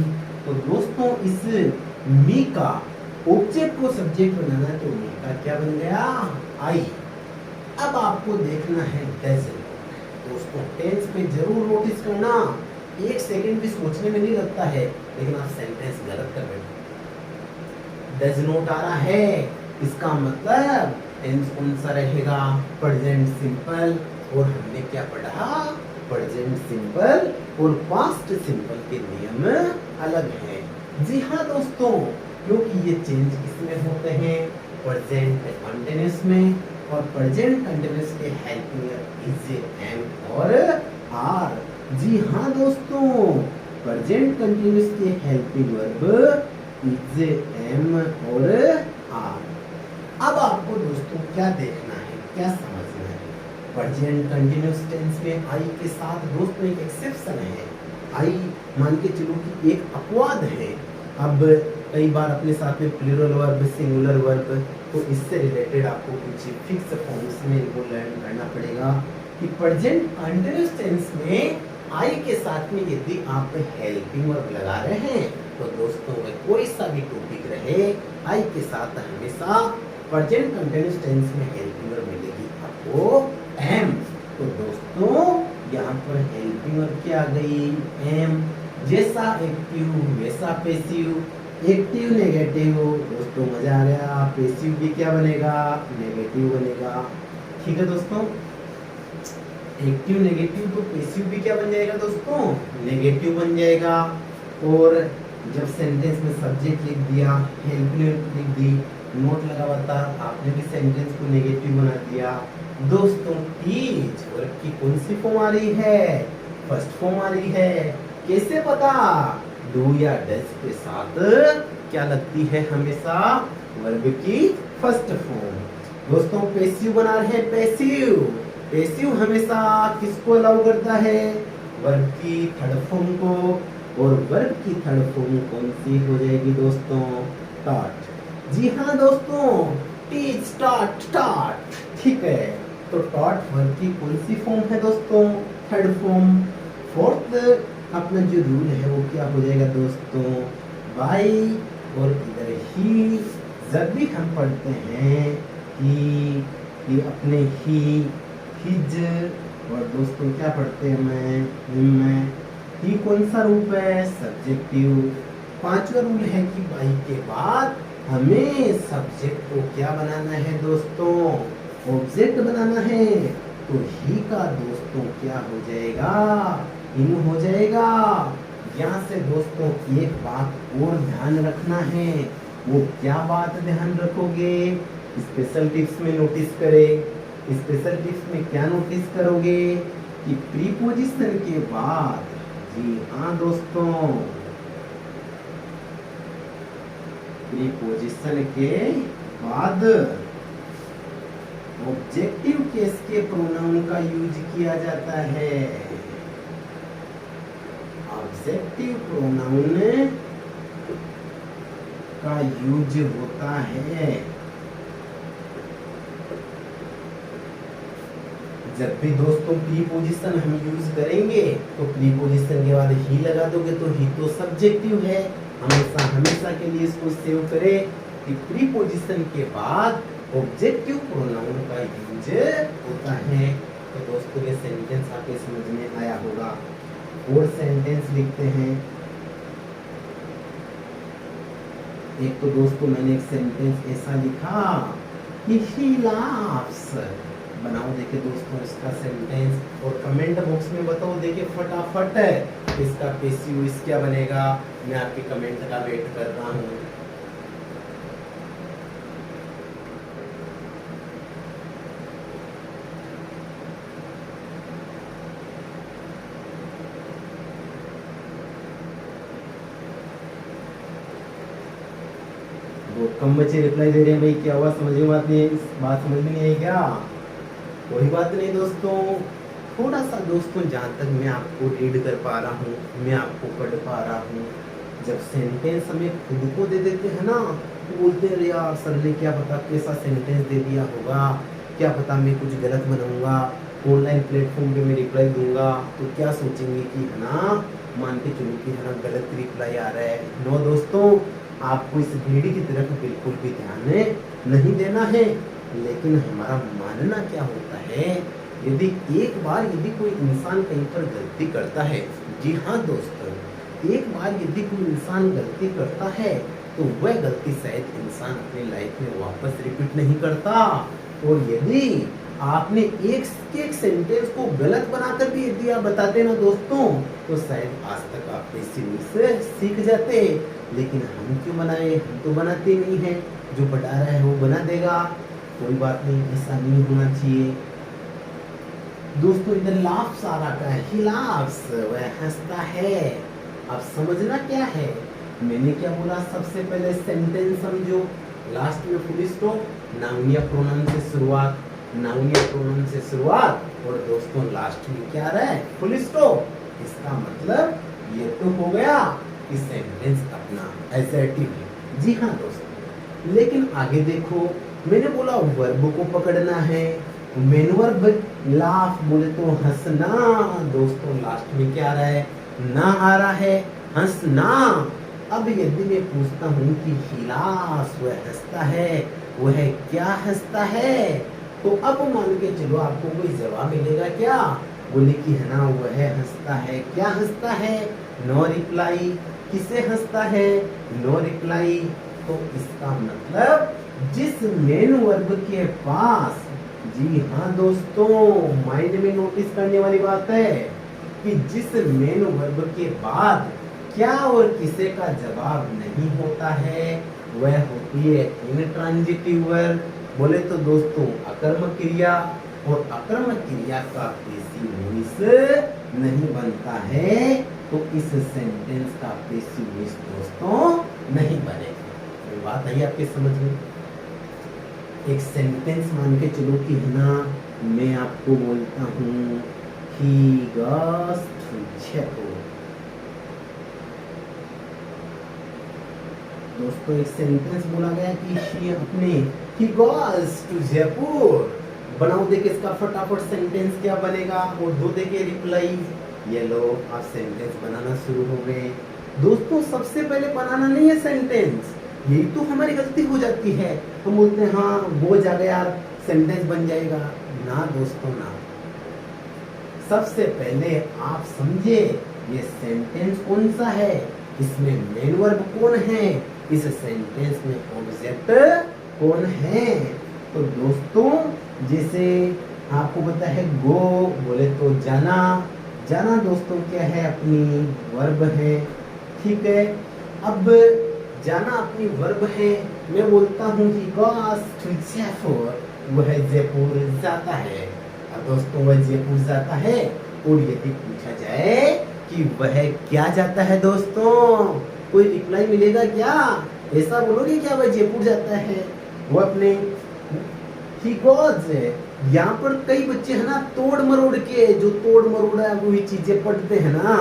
तो दोस्तों इस मी का ऑब्जेक्ट को सब्जेक्ट बनाना है, तो मी का क्या बन गया, आई। अब आपको देखना है डज। दोस्तों टेंस पे जरूर नोटिस करना, एक सेकंड भी सोचने में नहीं लगता है, लेकिन आप सेंटेंस गलत कर बैठे। डज नॉट आ रहा है, इसका मतलब टेंस कौन सा रहेगा, प्रेजेंट सिंपल। और हमने क्या पढ़ा, प्रेजेंट सिंपल और पास्ट सिंपल के नियम अलग हैं। जी हाँ दोस्तों, क्योंकि ये चेंज किसमें होते हैं, प्रेजेंट कंटिन्यूअस में, और प्रेजेंट कंटिन्यूअस के हेल्पिंग इज एम और आर। जी हाँ दोस्तों, प्रेजेंट कंटिन्यूअस के हेल्पिंग वर्ब इज एम और आर। अब आपको दोस्तों क्या देखना है, क्या समझना है, प्रेजेंट कंटिन्यूअस टेंस में आई के साथ दोस्तों एक एक्सेप्शन है। आई मान के चलो कि एक अपवाद है। अब कई बार अपने साथ में प्लूरल वर्ब, सिंगुलर वर्ब, तो इससे रिलेटेड आपको कुछ फिक्स फॉर्म्स में इनको लर्न करना पड़ेगा कि प्रेजेंट कंटिन्यूअस टेंस में आई के साथ में यदि आप हेल्पिंग वर्ब लगा रहे हैं तो दोस्तों वह कोई सा भी टॉपिक रहे, आई के साथ हमेशा प्रेजेंट कंटिन्यूअस टेंस में हेल्पिंग वर्ब मिलेगी आपको एम। तो दोस्तों यहाँ पर हेल्पिंग वर्ब क्या आ गई, एम। जैसा एक्टिव वैसा पैसिव, एक्टिव नेगेटिव, दोस्तों मजा आ गया, पैसिव भी क्या बनेगा, नेगेटिव बनेगा। ठीक है दोस्तों, एक्टिव नेगेटिव तो पैसिव भी क्या बन जाएगा दोस्तों, नेगेटिव बन जाएगा। और जब सेंटेंस में सब्जेक्ट लिख दिया, हेल्पिंग लिख दी, नोट लगा हुआ था, आपने भी सेंटेंस को नेगेटिव बना दिया। दोस्तों टीच वर्ब की कौन सी फॉर्म आ रही है, फर्स्ट फॉर्म आ रही है। कैसे पता, डू या डज के साथ क्या लगती है हमेशा, वर्ब की फर्स्ट फॉर्म। दोस्तों पैसिव बना रहे हैं, पैसिव, पैसिव हमेशा किसको अलाउ करता है, वर्ब की थर्ड फॉर्म को, और वर्ब की थर्ड फॉर्म कौन सी हो जाएगी दोस्तों, टॉट। जी हाँ दोस्तों, टीच, टॉट, टॉट। ठीक है, तो टॉट वर्ब की कौन सी फॉर्म है दोस्तों, थर्ड फॉर्म। फोर्थ अपना जो रूल है वो क्या हो जाएगा दोस्तों, बाई, और इधर ही जब भी हम पढ़ते हैं कि अपने हिज, और दोस्तों क्या पढ़ते हैं मैं, ही कौन सा रूप है, सब्जेक्टिव। पांचवा रूल है कि बाई के बाद हमें सब्जेक्ट को क्या बनाना है दोस्तों, ऑब्जेक्ट बनाना है। तो ही का दोस्तों क्या हो जाएगा, इन हो जाएगा। यहाँ से दोस्तों एक बात और ध्यान रखना है, वो क्या बात ध्यान रखोगे, स्पेशल टिप्स में नोटिस करें। स्पेशल टिप्स में क्या नोटिस करोगे कि प्रीपोजिशन के बाद, जी हाँ दोस्तों, प्रीपोजिशन के बाद ऑब्जेक्टिव केस के प्रोनाउन का यूज किया जाता है। ऑब्जेक्टिव प्रोनाउन का यूज होता है जब भी दोस्तों प्रीपोजिशन हम यूज करेंगे, तो प्रीपोजिशन के बाद ही लगा दोगे तो ही तो सब्जेक्टिव है। हमेशा हमेशा के लिए इसको सेव करें कि प्रीपोजिशन के बाद ऑब्जेक्टिव प्रोनाउन का यूज होता है। तो दोस्तों ये सेंटेंस आपके समझ में आया होगा। और सेंटेंस लिखते हैं। एक तो दोस्तों मैंने एक सेंटेंस ऐसा लिखा कि he laughs, बनाओ देखे दोस्तों इसका सेंटेंस, और कमेंट बॉक्स में बताओ देखे फटाफट इसका पैसिव वॉइस क्या बनेगा। मैं आपके कमेंट का वेट कर रहा हूँ। बहुत कम बच्चे रिप्लाई दे रहे हैं, भाई क्या हुआ, समझ में बात नहीं, बात समझ में नहीं आई क्या, कोई बात नहीं दोस्तों। थोड़ा सा दोस्तों जहाँ तक मैं आपको रीड कर पा रहा हूँ, मैं आपको पढ़ पा रहा हूँ, जब सेंटेंस हमें खुद को दे देते हैं ना, तो बोलते हैं यार सर ने क्या पता कैसा सेंटेंस दे दिया होगा, क्या पता मैं कुछ गलत बनाऊंगा, ऑनलाइन प्लेटफॉर्म पे मैं रिप्लाई दूंगा तो क्या सोचेंगे कि है ना, मान के चलो कि है ना गलत रिप्लाई आ रहा है। नो दोस्तों, आपको इस वीडियो की तरफ बिल्कुल भी ध्यान नहीं देना है। लेकिन हमारा मानना क्या होता है, यदि एक बार यदि कोई इंसान कहीं पर गलती करता है, जी हाँ दोस्तों, एक बार यदि कोई इंसान गलती करता है तो वह गलती शायद इंसान अपनी लाइफ में वापस रिपीट नहीं करता। और यदि आपने एक सेंटेंस को गलत बनाकर भी यदि आप बताते ना दोस्तों, तो शायद आज तक आप पैसिव से सीख जाते। लेकिन हम क्यों बनाए? हम तो बनाते नहीं हैं। जो बता रहा है वो बना देगा, कोई बात नहीं, ऐसा नहीं होना चाहिए। दोस्तों इधर लाफ्स आ रहा है, ही लाफ्स, वह हंसता है। अब समझना क्या है, मैंने क्या बोला? सबसे पहले सेंटेंस समझो, लास्ट में फुल स्टॉप, नाउन या प्रोनाउन से शुरुआत, नाउन या प्रोनाउन से शुरुआत, और दोस्तों लास्ट में क्या रहा है? Full stop. इसका मतलब ये तो हो गया कि सेंटेंस अपना असर्टिव है। जी हाँ दोस्तों, लेकिन आगे देखो, मैंने बोला वर्ब को पकड़ना है। मेन वर्ब लाफ बोले तो हंसना। दोस्तों लास्ट में क्या आ रहा है? ना आ रहा है, हंसना। अब यदि मैं पूछता हूँ कि हिलास, वह हंसता है, वह क्या हंसता है, तो अब मान के चलो आपको कोई जवाब मिलेगा क्या? बोले कि है ना, वह हंसता है। क्या हंसता है? No reply. किसे हंसता है? No reply. तो इसका मतलब जिस मेन वर्ब के पास, जी हाँ दोस्तों, माइंड में नोटिस करने वाली बात है कि जिस मेन वर्ब के बाद क्या और किसे का जवाब नहीं होता है, वह होती है इनट्रांजिटिव वर्ब। बोले तो दोस्तों अकर्मक क्रिया, और अकर्मक क्रिया का पैसिव वॉइस नहीं बनता है, तो इस सेंटेंस का पैसिव वॉइस दोस्तों नहीं बनेगा। तो बात आई आपके समझ में? एक सेंटेंस मान के चलो कि है ना, मैं आपको बोलता हूँ he goes to Jaipur। दोस्तों एक सेंटेंस बोला गया कि he goes to Jaipur। बनाओ देखिए इसका फटाफट सेंटेंस क्या बनेगा, और दो देखिए रिप्लाई। ये लो आप सेंटेंस बनाना शुरू हो गए। दोस्तों सबसे पहले बनाना नहीं है सेंटेंस, यही तो हमारी गलती हो जाती है। हम बोलते हैं हाँ वो जाएगा यार, सेंटेंस बन जाएगा। ना दोस्तों ना, सबसे पहले आप समझे ये सेंटेंस कौन सा है, इसमें मेन वर्ब कौन है, इस सेंटेंस में ऑब्जेक्ट कौन है। तो दोस्तों जैसे आपको पता है गो बोले तो जाना, जाना दोस्तों क्या है? अपनी वर्ब है, ठीक है। अब जाना अपनी वर्ब है, मैं बोलता हूँ कि goes to Jaipur, वह जयपुर जाता है। अब दोस्तों वह जयपुर जाता है, और यदि पूछा जाए कि वह क्या जाता है दोस्तों, कोई रिप्लाई मिलेगा क्या? ऐसा बोलोगे क्या वह जयपुर जाता है? वो अपने he goes है। यहाँ पर कई बच्चे है ना तोड़ मरोड़ के, जो तोड़ मरोड़ है वही चीजें पढ़ते हैं ना,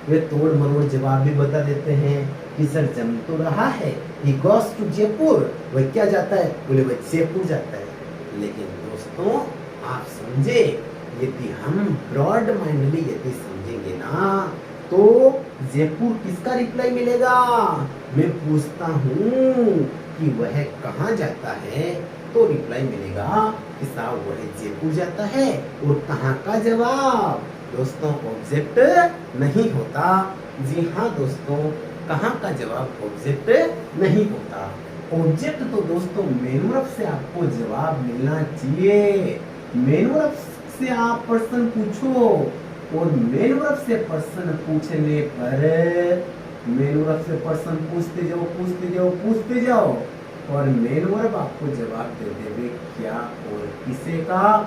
वे तोड़ मरोड़ जवाब भी बता देते हैं कि सर जम तो रहा है, he goes to जयपुर, वह क्या जाता है? बोले वह जयपुर जाता है। लेकिन दोस्तों आप समझे, यदि हम ब्रॉड माइंडली यदि समझेंगे ना, तो जयपुर किसका रिप्लाई मिलेगा? मैं पूछता हूँ कि वह कहाँ जाता है, तो रिप्लाई मिलेगा कि साहब वह जयपुर जाता है। और कहाँ का जवाब दोस्तों ऑब्जेक्ट नहीं होता। जी हाँ दोस्तों, कहाँ का जवाब ऑब्जेक्ट नहीं होता। ऑब्जेक्ट तो दोस्तों मेन वर्ब से आपको जवाब मिलना चाहिए। मेन वर्ब से आप प्रश्न पूछो, और मेन वर्ब से प्रश्न पूछने पर, मेन वर्ब से प्रश्न पूछते जाओ पूछते जाओ पूछते जाओ, और मेन वर्ब आपको जवाब दे देवे क्या और किसे का,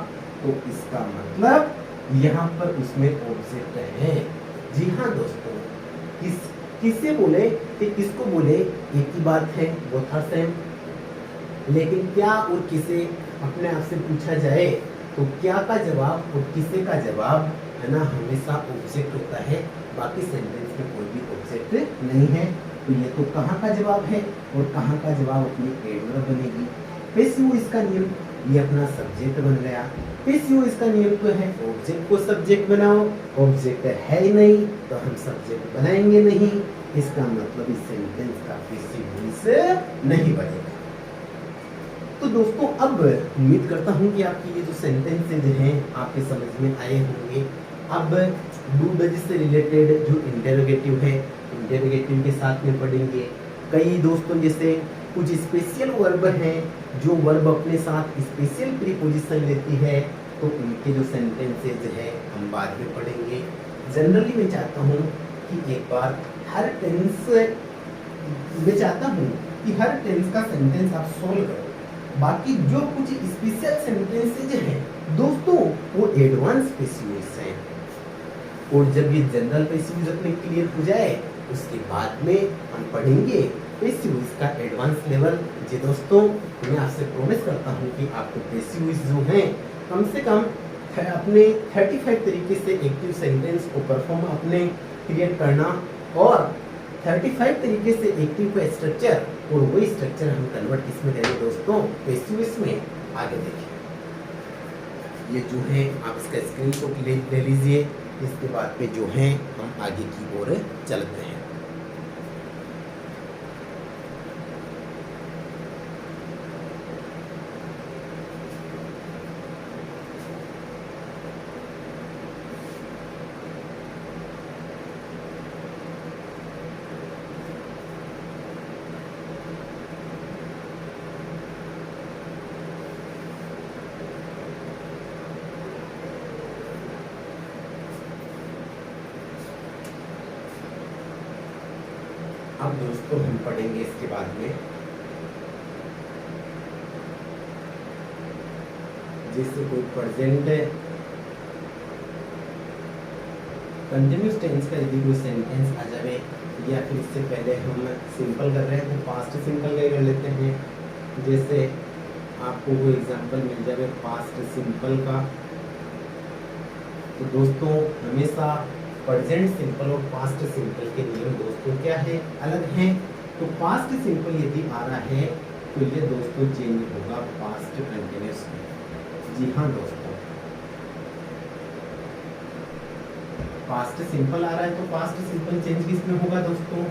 तो इसका मतलब यहाँ पर उसमें ऑब्जेक्ट है। जी हाँ दोस्तों, किसे बोले कि किसको बोले एक ही बात है, वो था सेम। लेकिन क्या और किसे अपने आप से पूछा जाए, तो क्या का जवाब और किसे का जवाब है ना हमेशा ऑब्जेक्ट होता है, बाकी सेंटेंस में कोई भी ऑब्जेक्ट नहीं है। तो ये तो कहाँ का जवाब है, और कहाँ का जवाब अपनी एडवर्ब बनेगी। पैसिव इसका नियम, ये अपना सब्जेक्ट बन गया। पैसिव इसका नियम तो है ऑब्जेक्ट को सब्जेक्ट बनाओ, ऑब्जेक्ट है ही नहीं तो हम सब्जेक्ट बनाएंगे नहीं, इसका मतलब इस सेंटेंस का पैसिव नहीं बनेगा। तो दोस्तों अब उम्मीद करता हूँ कि आपकी ये जो सेंटेंसेज हैं आपके समझ में आए होंगे। अब डू डज से रिलेटेड जो इंटेरोगेटिव है, इंटेरोगेटिव के साथ में पढ़ेंगे। कई दोस्तों जैसे कुछ स्पेशल वर्ब हैं, जो वर्ब अपने साथ स्पेशल प्रीपोजिशन लेती है, तो उनके जो सेंटेंसेज है हम बाद में पढ़ेंगे। जनरली मैं चाहता हूँ कि एक बार हर टेंस मैं चाहता हूँ कि हर टेंस का सेंटेंस आप सोल्व करो। बाकी जो कुछ स्पेशल सेंटेंसेज हैं दोस्तों वो एडवांस पैसिव्स हैं, और जब ये जनरल पैसिव्स अपने क्लियर हो जाए उसके बाद में हम पढ़ेंगे पैसिव्स का एडवांस लेवल। जी दोस्तों, मैं आपसे प्रॉमिस करता हूँ कि आपको पैसिव्स जो हैं कम से कम अपने 35 तरीके से एक्टिव सेंटेंस को परफॉर्म अपने क्रिएट करना, और 35 तरीके से एक्टिव का स्ट्रक्चर, और वही स्ट्रक्चर हम कन्वर्ट किसमें करेंगे दोस्तों, पैसिव्स में। आगे देखिए, ये जो है आप इसका स्क्रीनशॉट ले लीजिए। इसके बाद में जो है हम आगे की ओर चलते हैं। अब दोस्तों हम पढ़ेंगे इसके बाद में जैसे कोई प्रेजेंट कंटिन्यूस टेंस का यदि कोई सेंटेंस आ जाए, या फिर इससे पहले हम सिंपल कर रहे हैं तो पास्ट सिंपल का कर लेते हैं। जैसे आपको कोई एग्जांपल मिल जाए पास्ट सिंपल का, तो दोस्तों हमेशा प्रेजेंट सिंपल और पास्ट सिंपल के नियम दोस्तों क्या है, अलग हैं। तो पास्ट सिंपल यदि आ रहा है तो ये दोस्तों चेंज होगा पास्ट कंटिन्यूस में। जी हाँ दोस्तों, पास्ट सिंपल आ रहा है तो पास्ट सिंपल चेंज किस में होगा दोस्तों,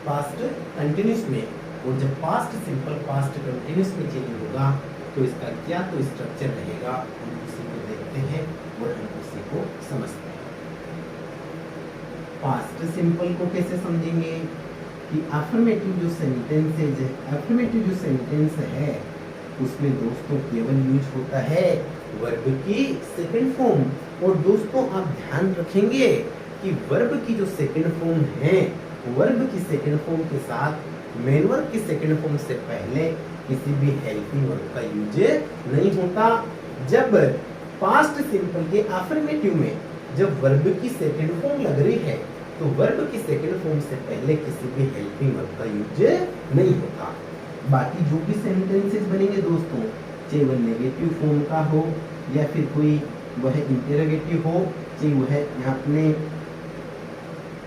पास्ट कंटिन्यूस में। और जब पास्ट सिंपल पास्ट कंटिन्यूस में चेंज होगा तो इसका क्या तो स्ट्रक्चर रहेगा, हम उसी को देखते हैं और हम उसी को समझते हैं। पास्ट सिंपल को कैसे समझेंगे कि अफर्मेटिव जो सेंटेंसेज है, अफर्मेटिव जो सेंटेंस है उसमें दोस्तों केवल यूज होता है वर्ब की सेकंड फॉर्म। और दोस्तों आप ध्यान रखेंगे कि वर्ब की जो सेकंड फॉर्म है, वर्ब की सेकंड फॉर्म के साथ मेन वर्ब की सेकंड फॉर्म से पहले किसी भी हेल्पिंग वर्ब का यूज नहीं होता। जब पास्ट सिंपल के अफर्मेटिव में जब वर्ब की सेकंड फॉर्म लग रही है तो वर्ब की सेकंड फॉर्म से पहले किसी भी हेल्पिंग वर्ब का यूज नहीं होता। बाकी जो भी सेंटेंसेस बनेंगे दोस्तों, चाहे वह नेगेटिव फॉर्म का हो या फिर कोई वह इंटेरोगेटिव हो, चाहे वह यहाँ अपने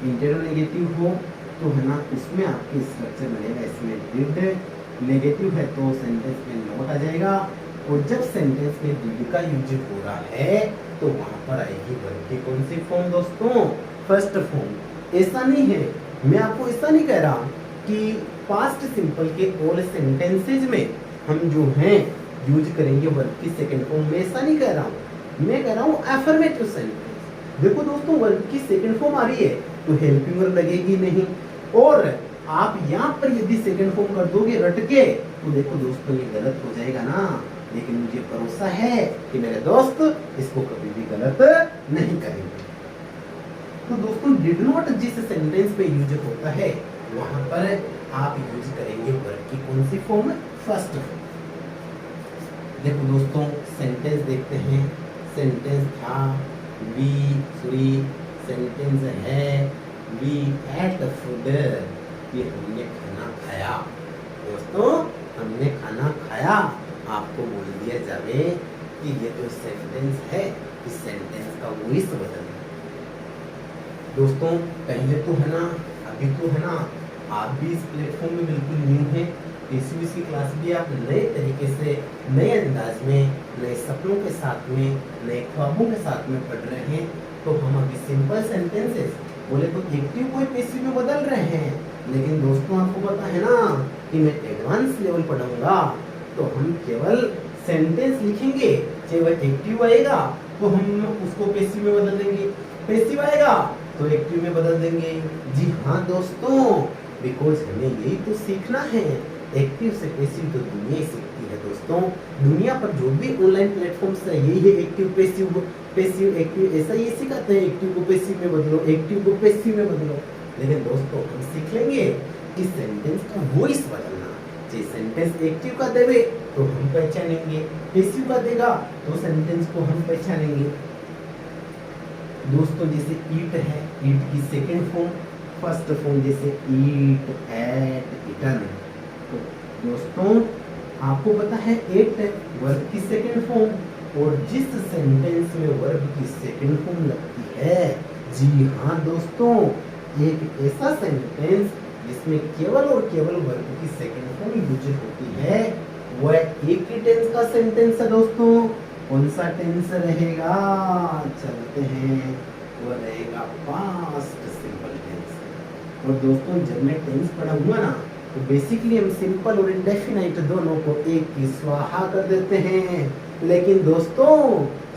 इंटेरोनेगेटिव हो, तो है ना उसमें आपके स्ट्रक्चर बनेगा। इसमें डिड नेगेटिव है तो सेंटेंस में नॉट आ जाएगा, और जब सेंटेंस में डिड का यूज हो रहा है तो वहां पर आएगी वर्ब की कौन सी फॉर्म दोस्तों, फर्स्ट फॉर्म। ऐसा नहीं है, मैं आपको ऐसा नहीं कह रहा कि पास्ट सिंपल के ऑल सेंटेंसेज में हम जो हैं यूज करेंगे वर्ब की सेकंड फॉर्म में, ऐसा नहीं कह रहा हूँ। मैं कह रहा हूँ अफर्मेटिव सेंटेंस। देखो दोस्तों, वर्ब की सेकंड फॉर्म आ रही है तो हेल्पिंग वर्ब लगेगी नहीं, और आप यहाँ पर यदि सेकंड फॉर्म कर दोगे रट के तो देखो दोस्तों ये गलत हो जाएगा ना। लेकिन मुझे भरोसा है कि मेरे दोस्त इसको कभी भी गलत नहीं करेंगे। तो दोस्तों डिड नॉट जिस सेंटेंस पे यूज होता है वहां पर आप यूज करेंगे वर्ब की कौन सी फॉर्म, फर्स्ट फॉर्म। देखो दोस्तों सेंटेंस देखते हैं। सेंटेंस था सेंटेंस है वी एट फूड, ये हमने खाना खाया। दोस्तों हमने खाना खाया, आपको बोल दिया जावे कि ये जो सेंटेंस है इस सेंटेंस का वॉइस बदल। दोस्तों पहले तो है ना, अभी तो है ना, आप भी इस प्लेटफॉर्म में बिल्कुल न्यू हैं। PCBS की क्लास भी आप नए तरीके से, नए अंदाज में, नए सपनों के साथ में, नए ख्वाबों के साथ में पढ़ रहे हैं। तो हम अभी सिंपल सेंटेंसेस बोले तो एक्टिव को पैसिव में बदल रहे हैं, लेकिन दोस्तों आपको पता है ना कि मैं एडवांस लेवल पढ़ाऊंगा तो हम केवल सेंटेंस लिखेंगे, चाहे वह एक्टिव आएगा तो हम उसको पैसिव में बदल देंगे, पैसिव आएगा तो एक्टिव में बदल देंगे। जी हाँ दोस्तों, बिकॉज हमें यही तो सीखना है। एक्टिव से पैसिव तो दुनिया ही सीखती है दोस्तों। दुनिया पर जो भी ऑनलाइन प्लेटफॉर्म्स है यही है एक्टिव पैसिव, पैसिव एक्टिव, ऐसा ही सिखाते हैं। एक्टिव को पैसिव में बदलो, एक्टिव को पैसिव में बदलो। लेकिन दोस्तों हम सीख लेंगे कि सेंटेंस का वॉइस बदलना। जे सेंटेंस एक्टिव का देवे तो हम पहचानेंगे, पैसिव का देगा तो सेंटेंस को हम पहचानेंगे। दोस्तों जैसे ईट है, ईट की सेकंड फॉर्म, फर्स्ट फॉर्म जैसे ईट, एट, इटन। तो दोस्तों आपको पता है एट वर्ब की सेकंड फॉर्म, और जिस सेंटेंस में वर्ब की सेकंड फॉर्म लगती है, जी हाँ दोस्तों, एक ऐसा सेंटेंस जिसमें केवल और केवल वर्ब की सेकंड फॉर्म यूज होती है, वह एक ही टेंस का सेंटेंस है दोस्तों। कौन सा टेंस रहेगा? चलते हैं, वो रहेगा पास्ट सिंपल टेंस। और दोस्तों जब मैं टेंस पढ़ाऊंगा ना तो बेसिकली हम सिंपल और इंडेफिनाइट दोनों को एक ही स्वाहा कर देते हैं। लेकिन दोस्तों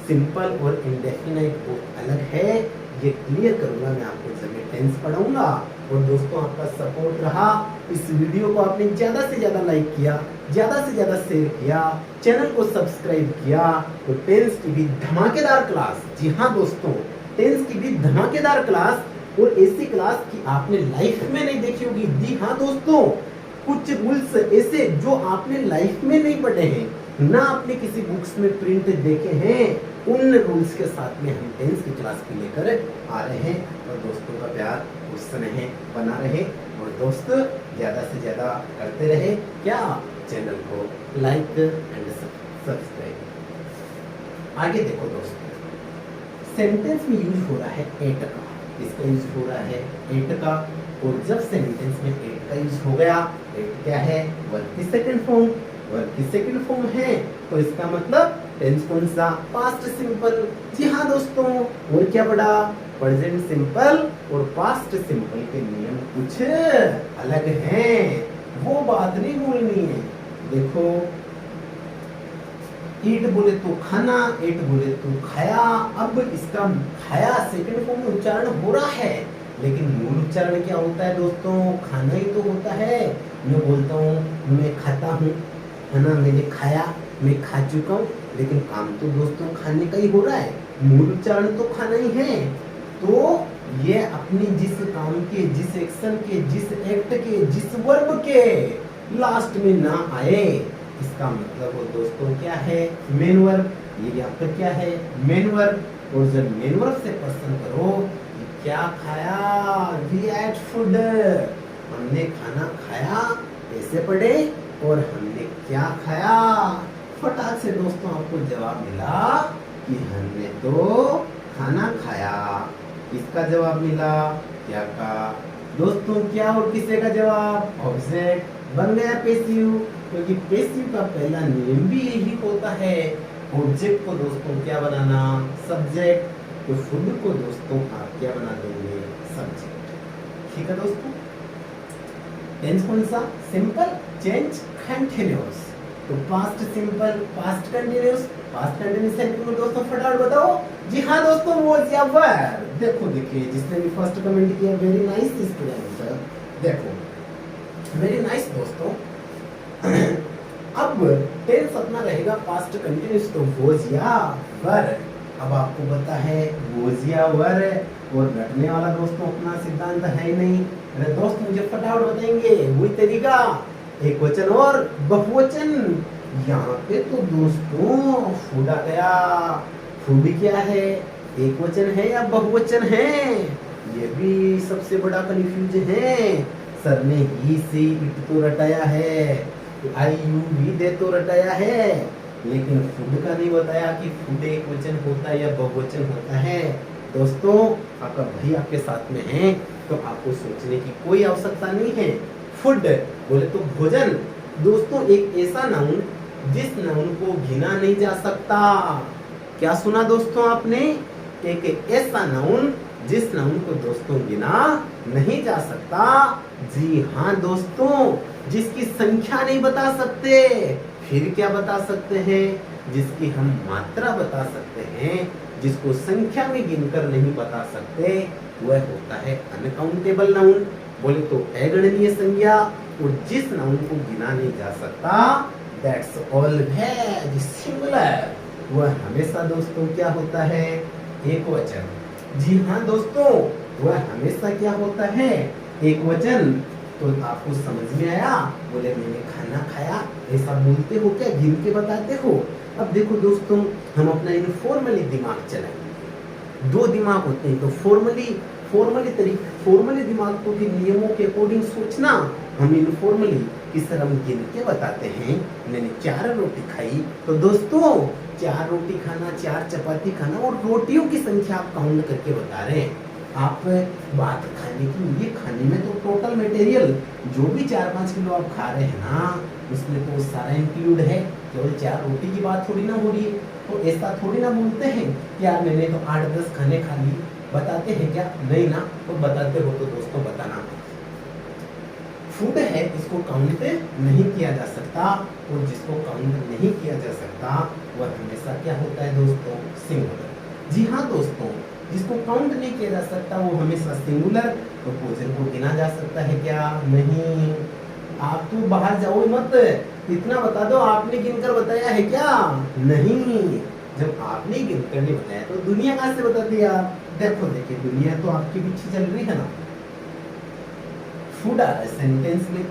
सिंपल और इंडेफिनाइट बहुत अलग है, ये क्लियर करूंगा मैं आपको जब मैं टेंस पढ़ाऊंगा। और दोस्तों आपका सपोर्ट रहा, इस वीडियो को आपने ज्यादा से ज्यादा लाइक किया, ज्यादा से ज्यादा शेयर किया, चैनल को सब्सक्राइब किया, तो टेंस की भी धमाकेदार क्लास, जी हाँ दोस्तों टेंस की भी धमाकेदार क्लास, और ऐसी क्लास की आपने लाइफ में नहीं देखी होगी। जी हाँ दोस्तों, कुछ रूल्स ऐसे जो आपने लाइफ में नहीं पढ़े हैं, ना आपने किसी बुक्स में प्रिंट देखे हैं, उन रूल्स के साथ में हम टेंस की क्लास को लेकर आ रहे हैं। और दोस्तों का प्यार उस स्नेह बना रहे, और दोस्त ज्यादा से ज्यादा करते रहे क्या, चैनल को लाइक एंड सब्सक्राइब। आगे देखो दोस्तों, सेंटेंस में यूज हो रहा है एट का, इसका यूज हो रहा है एट का। और जब सेंटेंस में एट का यूज हो गया, एट क्या है? वर्ब की सेकंड फॉर्म, वर्ब की सेकंड फॉर्म है, तो इसका मतलब टेंस कौन सा? Past simple. जी हाँ दोस्तों, और क्या पढ़ा? प्रेजेंट सिंपल और पास्ट सिंपल के नियम कुछ अलग हैं, वो बात नहीं भूलनी है। देखो ईट बोले तो खाना, एट बोले तो खाया। अब इसका खाया सेकंड फॉर्म में उच्चारण हो रहा है, लेकिन मूल उच्चारण क्या होता है दोस्तों? खाना ही तो होता है। मैं बोलता हूँ मैं खाता हूँ, है ना, मैंने खाया, मैं खा चुका हूँ, लेकिन काम तो दोस्तों खाने का ही हो रहा है, मूल उच्चारण तो खाना ही है। तो ये अपनी जिस काम के, जिस एक्शन के, जिस एक्ट के, जिस वर्ब के लास्ट में ना आए, इसका मतलब वो दोस्तों क्या है? Main verb. ये आपका क्या है? Main verb. और जब मेन वर्ब से प्रश्न करो क्या खाया, वी एट फूड, हमने खाना खाया, ऐसे पढ़े, और हमने क्या खाया, फटाक से दोस्तों आपको जवाब मिला कि हमने तो खाना खाया। इसका जवाब मिला क्या का दोस्तों? क्या और किसे का जवाब? ऑब्जेक्ट बन गया पैसिव, क्योंकि पैसिव का पहला नियम भी यही होता है, ऑब्जेक्ट को दोस्तों क्या बनाना? सब्जेक्ट। तो फूड को दोस्तों आप क्या बना देंगे? सब्जेक्ट। ठीक है दोस्तों, टेंस कौन सा? Simple, change, continuous. तो past simple, past continuous, past continuous sentence में दोस्तों फटाफट बताओ। जी हाँ दोस्तों, वो या वर। देखो देखिए, जिसने भी फर्स्ट कमेंट किया, वेरी नाइस स्टूडेंट। देखो वेरी नाइस दोस्तों। अब टेंस अपना रहेगा पास्ट कंटिन्यूअस, तो वोज या वर। अब आपको पता है वोज या वर, और रटने वाला दोस्तों अपना सिद्धांत है ही नहीं। अरे दोस्त मुझे फटाफट बताएंगे वही तरीका, एक वचन और बहुवचन। यहाँ पे तो दोस्तों फूड आ गया। फूड क्या है? एक वचन है या बहुवचन है? ये भी सबसे बड़ा कंफ्यूज है। सर ने ही से इट तो रटाया है, आई यू भी दे तो रटाया है, लेकिन फूड का नहीं बताया कि फूड एक वचन होता है या बहुवचन होता है। दोस्तों आपका भाई आपके साथ में है, तो आपको सोचने की कोई आवश्यकता नहीं है। फूड बोले तो भोजन। दोस्तों एक ऐसा नाउन जिस नाउन को गिना नहीं जा सकता। क्या सुना दोस्तों आपने? एक ऐसा नाउन जिस नाउन को दोस्तों गिना नहीं जा सकता। जी हाँ दोस्तों, जिसकी संख्या नहीं बता सकते। फिर क्या बता सकते हैं? जिसकी हम मात्रा बता सकते हैं, जिसको संख्या में गिनकर नहीं बता सकते, वह होता है अनकाउंटेबल नाउन। बोले तो अगणनीय संज्ञा। और जिस नाउन को गिना नहीं जा सकता दैट्स ऑलवेज सिंगुलर, वह हमेशा दोस्तों क्या होता है, एक वचन। जी हाँ दोस्तों, वह हमेशा क्या होता है, एक वचन। तो आपको समझ में आया? बोले मैंने खाना खाया, ऐसा बोलते हो क्या, गिन के बताते हो? अब देखो दोस्तों, हम अपना इनफॉर्मली दिमाग चलाएंगे। दो दिमाग होते हैं, तो फॉर्मली दिमाग को भी नियमों के अकॉर्डिंग सोचना। हम इनफॉर्मली इस तरह हम गिन के बताते हैं, मैंने 4 रोटी खाई। तो दोस्तों 4 रोटी खाना, 4 चपाती खाना, और रोटियों की संख्या आप काउंट करके बता रहे हैं। आप बात खाने की, ये खाने में तो टोटल मटेरियल जो भी 4-5 किलो आप खा रहे हैं ना, उसमें तो सारा इंक्लूड है। केवल 4 रोटी की बात थोड़ी ना हो रही है। तो ऐसा थोड़ी ना बोलते हैं कि यार मैंने तो 8-10 खाने खा ली, बताते हैं क्या? नहीं ना। तो बताते हो तो दोस्तों बताना। फूड है, इसको काउंट नहीं किया जा सकता, और जिसको काउंट नहीं किया जा सकता वह हमेशा क्या होता है दोस्तों, सिंगुलर। जी हाँ दोस्तों, जिसको काउंट नहीं किया जा सकता वो हमेशा सिंगुलर। तो भोजन को गिना जा सकता है क्या? नहीं। आप तो बाहर जाओ मत, इतना बता दो आपने गिनकर बताया है क्या? नहीं। जब आपने गिनकर नहीं बताया तो दुनिया कहां से बता दिया? देखो देखिए, दुनिया तो आपके पीछे चल रही है ना। फूड आ रहा है सेंटेंस में,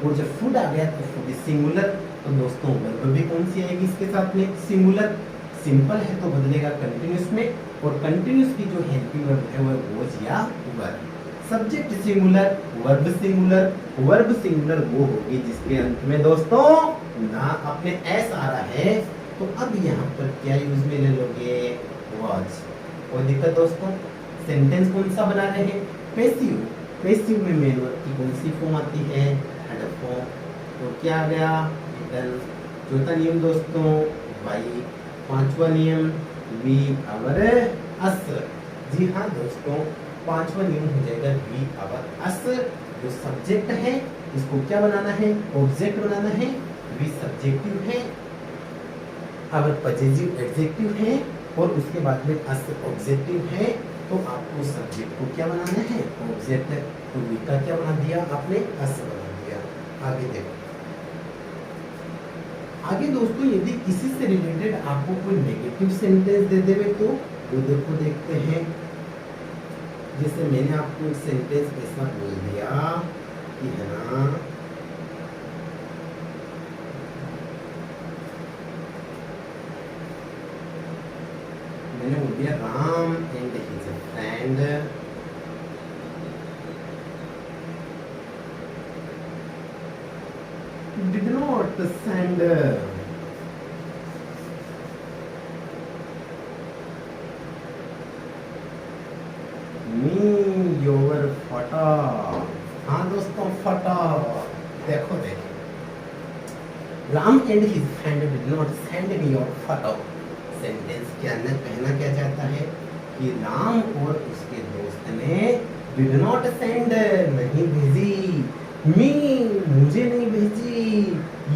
और जब फूड आ गया तो फूड इज सिंगुलर। तो दोस्तों वर्ब भी कौन सी आएगी इसके साथ में? सिंगुलर। सिंपल है तो बदलेगा कंटिन्यूस में, और कंटिन्यूस की जो हेल्पिंग वर्ब है वह वॉज या were. Subject singular, verb singular. Verb singular वो होगी जिसके अंत में दोस्तों ना अपने एस आ रहा है। तो अब यहाँ पर क्या यूज में ले लोगे? वॉज। और दिक्कत दोस्तों, सेंटेंस कौन सा बना रहे हैं? पैसिव। पैसिव में मेन वर्ब की कौन सी फॉर्म आती है? Head form. तो क्या आ गया? रिटर्न। चौथा नियम दोस्तों बाई। पांचवा नियम वी आवर अस। जी हाँ दोस्तों, पांचवा नियम हो जाएगा वी आवर अस। जो सब्जेक्ट है इसको क्या बनाना है? ऑब्जेक्ट बनाना है। वी सब्जेक्टिव है, अगर पजेसिव एडजेक्टिव है, और उसके बाद में अस ऑब्जेक्टिव है। तो आपको सब्जेक्ट को क्या बनाना है? ऑब्जेक्ट। तो वी का क्या बना दिया आपने? अस बना दिया। आगे देखो, आगे दोस्तों यदि किसी से रिलेटेड आपको कोई नेगेटिव सेंटेंस दे देवे तो वो देखो देखते हैं। जैसे मैंने आपको एक सेंटेंस ऐसा बोल दिया कि है ना, मैंने बोल दिया Ram and his friend did not send me your photo। हाँ दोस्तों, फोटो देखो देखो, Ram and his friend did not send me your photo. Sentence के अंदर कहना क्या चाहता है कि राम और उसके दोस्त ने डिड नॉट सेंड, नहीं भेजी, मी मुझे नहीं भेजी,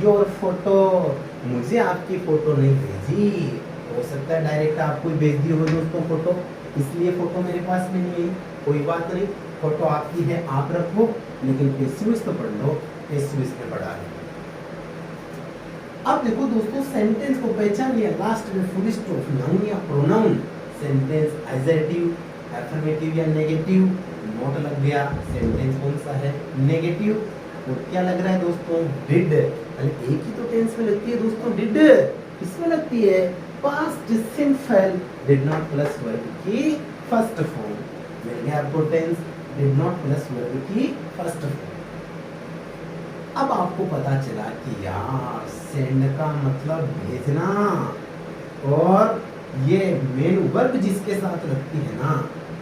योर फोटो मुझे आपकी फोटो नहीं भेजी। हो सकता है डायरेक्ट आपको ही भेज दी हो दोस्तों फोटो, इसलिए फोटो मेरे पास में नहीं आई। कोई बात नहीं, फोटो आपकी है, आप रखो, लेकिन पेसिविस तो पढ़ लो, पेसिविस में पढ़ा है। अब देखो दोस्तों, सेंटेंस को पहचान लिया, लास्ट में फुल स्टॉप, नाउन या प्रोनाउन। सेंटेंस एडजेक्टिव, अफर्मेटिव या नेगेटिव, नोट लग गया। सेंटेंस कौन सा है? नेगेटिव। और क्या लग रहा है दोस्तों? डिड। अरे एक ही तो टेंस में लगती है दोस्तों डिड, किसमें लगती है? Past simple, did not plus verb की फर्स्ट फॉर्म। मिल गया आपको tense, did not plus verb की फर्स्ट फॉर्म। अब आपको पता चला कि यार सेंड का मतलब भेजना, और ये मेन वर्ब जिसके साथ लगती है ना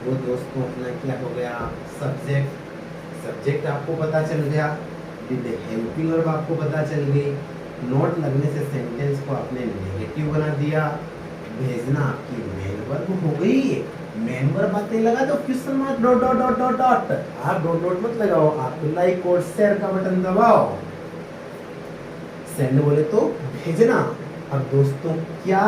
वो दोस्तों अपना क्या हो गया? सब्जेक्ट। सब्जेक्ट आपको पता चल गया, डिड हेल्पिंग वर्ब आपको पता चल गई, नॉट लगने से सेंटेंस को आपने नेगेटिव बना दिया, भेजना आपकी मेन वर्ब हो गई। मेन वर्ब आते लगा तो question mark dot dot dot dot dot, आप डॉट डॉट मत लगाओ, आप लाइक और शेयर का बटन दबाओ। सेंड बोले तो भेजना। अब दोस्तों क्या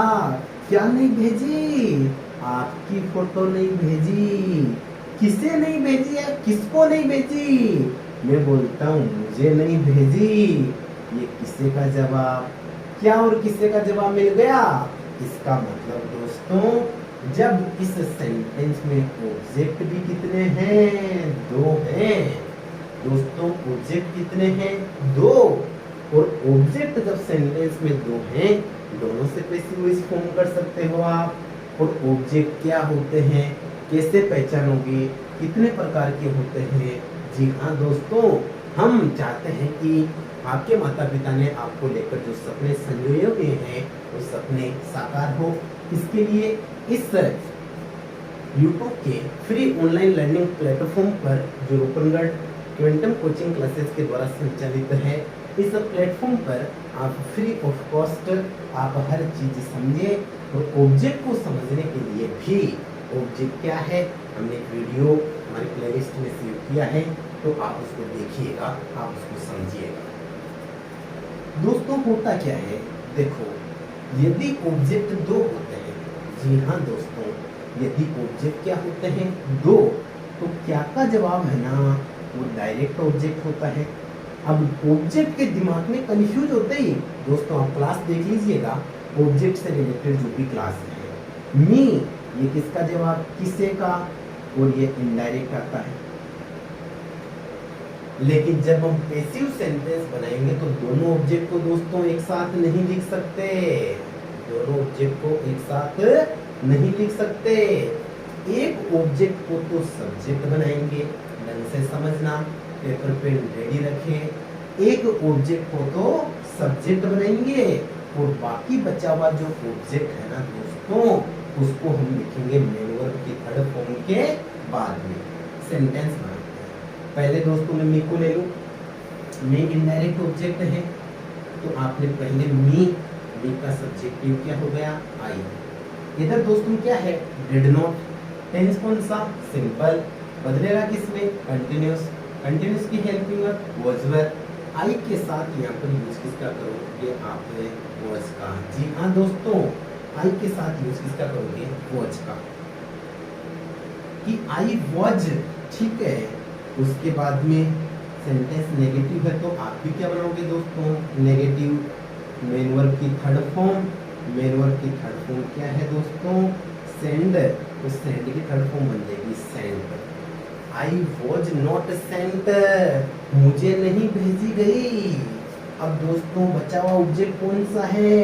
क्या नहीं भेजी? आपकी फोटो नहीं भेजी। किसे नहीं भेजी है? किसको नहीं भेजी? मैं बोलता हूँ मुझे नहीं भेजी, ये किसे का जवाब? क्या और किससे का जवाब मिल गया? इसका मतलब दोस्तों जब इस सेंटेंस में ऑब्जेक्ट भी कितने हैं? 2 हैं। दोस्तों ऑब्जेक्ट कितने हैं? 2। और ऑब्जेक्ट जब सेंटेंस में 2 हैं, दोनों से पैसिव वॉइस फॉर्म कर सकते हो आप। और ऑब्जेक्ट क्या होते हैं, कैसे पहचानोगे, कितने प्रकार के होते हैं? जी हाँ दोस्तों, हम चाहते हैं कि आपके माता पिता ने आपको लेकर जो सपने संजोए हुए हैं वो सपने साकार हो। इसके लिए इस यूट्यूब के फ्री ऑनलाइन लर्निंग प्लेटफॉर्म पर जो रूपनगढ़ क्वांटम कोचिंग क्लासेस के द्वारा संचालित है, इस प्लेटफॉर्म पर आप फ्री ऑफ कॉस्ट आप हर चीज समझे। और ऑब्जेक्ट को समझने के लिए भी, ऑब्जेक्ट क्या है, हमने वीडियो हमारी प्लेलिस्ट में सेव किया है, तो आप उसको देखिएगा, आप उसको समझिएगा। दोस्तों होता क्या है, देखो यदि ऑब्जेक्ट 2 होते हैं, जी हाँ दोस्तों, यदि ऑब्जेक्ट क्या होते हैं 2, तो क्या का जवाब है ना, वो डायरेक्ट ऑब्जेक्ट होता है। अब ऑब्जेक्ट के दिमाग में कंफ्यूज होते ही दोस्तों आप क्लास देख लीजिएगा, ऑब्जेक्ट से रिलेटेड जो भी क्लास है, मी ये किसका जवाब, किसे का, और ये इनडायरेक्ट आता है। लेकिन जब हम पैसिव सेंटेंस बनाएंगे तो दोनों ऑब्जेक्ट को दोस्तों एक साथ नहीं लिख सकते, दोनों ऑब्जेक्ट को एक साथ नहीं लिख सकते। एक ऑब्जेक्ट को तो सब्जेक्ट बनाएंगे, ढंग से समझना, पेपर पेन रेडी रखें। एक ऑब्जेक्ट को तो सब्जेक्ट बनाएंगे और बाकी बचा हुआ जो ऑब्जेक्ट है ना दोस्तों, उसको हम लिखेंगे मेन वर्ब की थर्ड फॉर्म के बाद में सेंटेंस बनाते हैं। पहले दोस्तों मैं मी को ले लूं, मी इनडायरेक्ट ऑब्जेक्ट है, तो आपने पहले मी का सब्जेक्टिव क्या हो गया, आई। इधर दोस्तों क्या है, डिड नॉट, टेंस कौन सा, सिंपल, बदलेगा किसमें, कंटिन्यूअस, कंटिन्यूअस की हेल्पिंग वर्ब वाज वर। आई के साथ यहाँ पर यूज किसका करोगे, आपने वाज का। जी हाँ दोस्तों, आई के साथ यूज किसका करोगे, वाज का, कि आई वाज, ठीक है। उसके बाद में सेंटेंस नेगेटिव है, तो आप भी क्या बनाओगे दोस्तों, नेगेटिव, मेन वर्ब की थर्ड फॉर्म, मेन वर्ब की थर्ड फॉर्म क्या है दोस्तों, सेंड, तो सेंड की थर्ड फॉर्म बन जाएगी send. I was not Saint, मुझे नहीं भेजी गई। अब दोस्तों बचा हुआ ऑब्जेक्ट कौन सा है,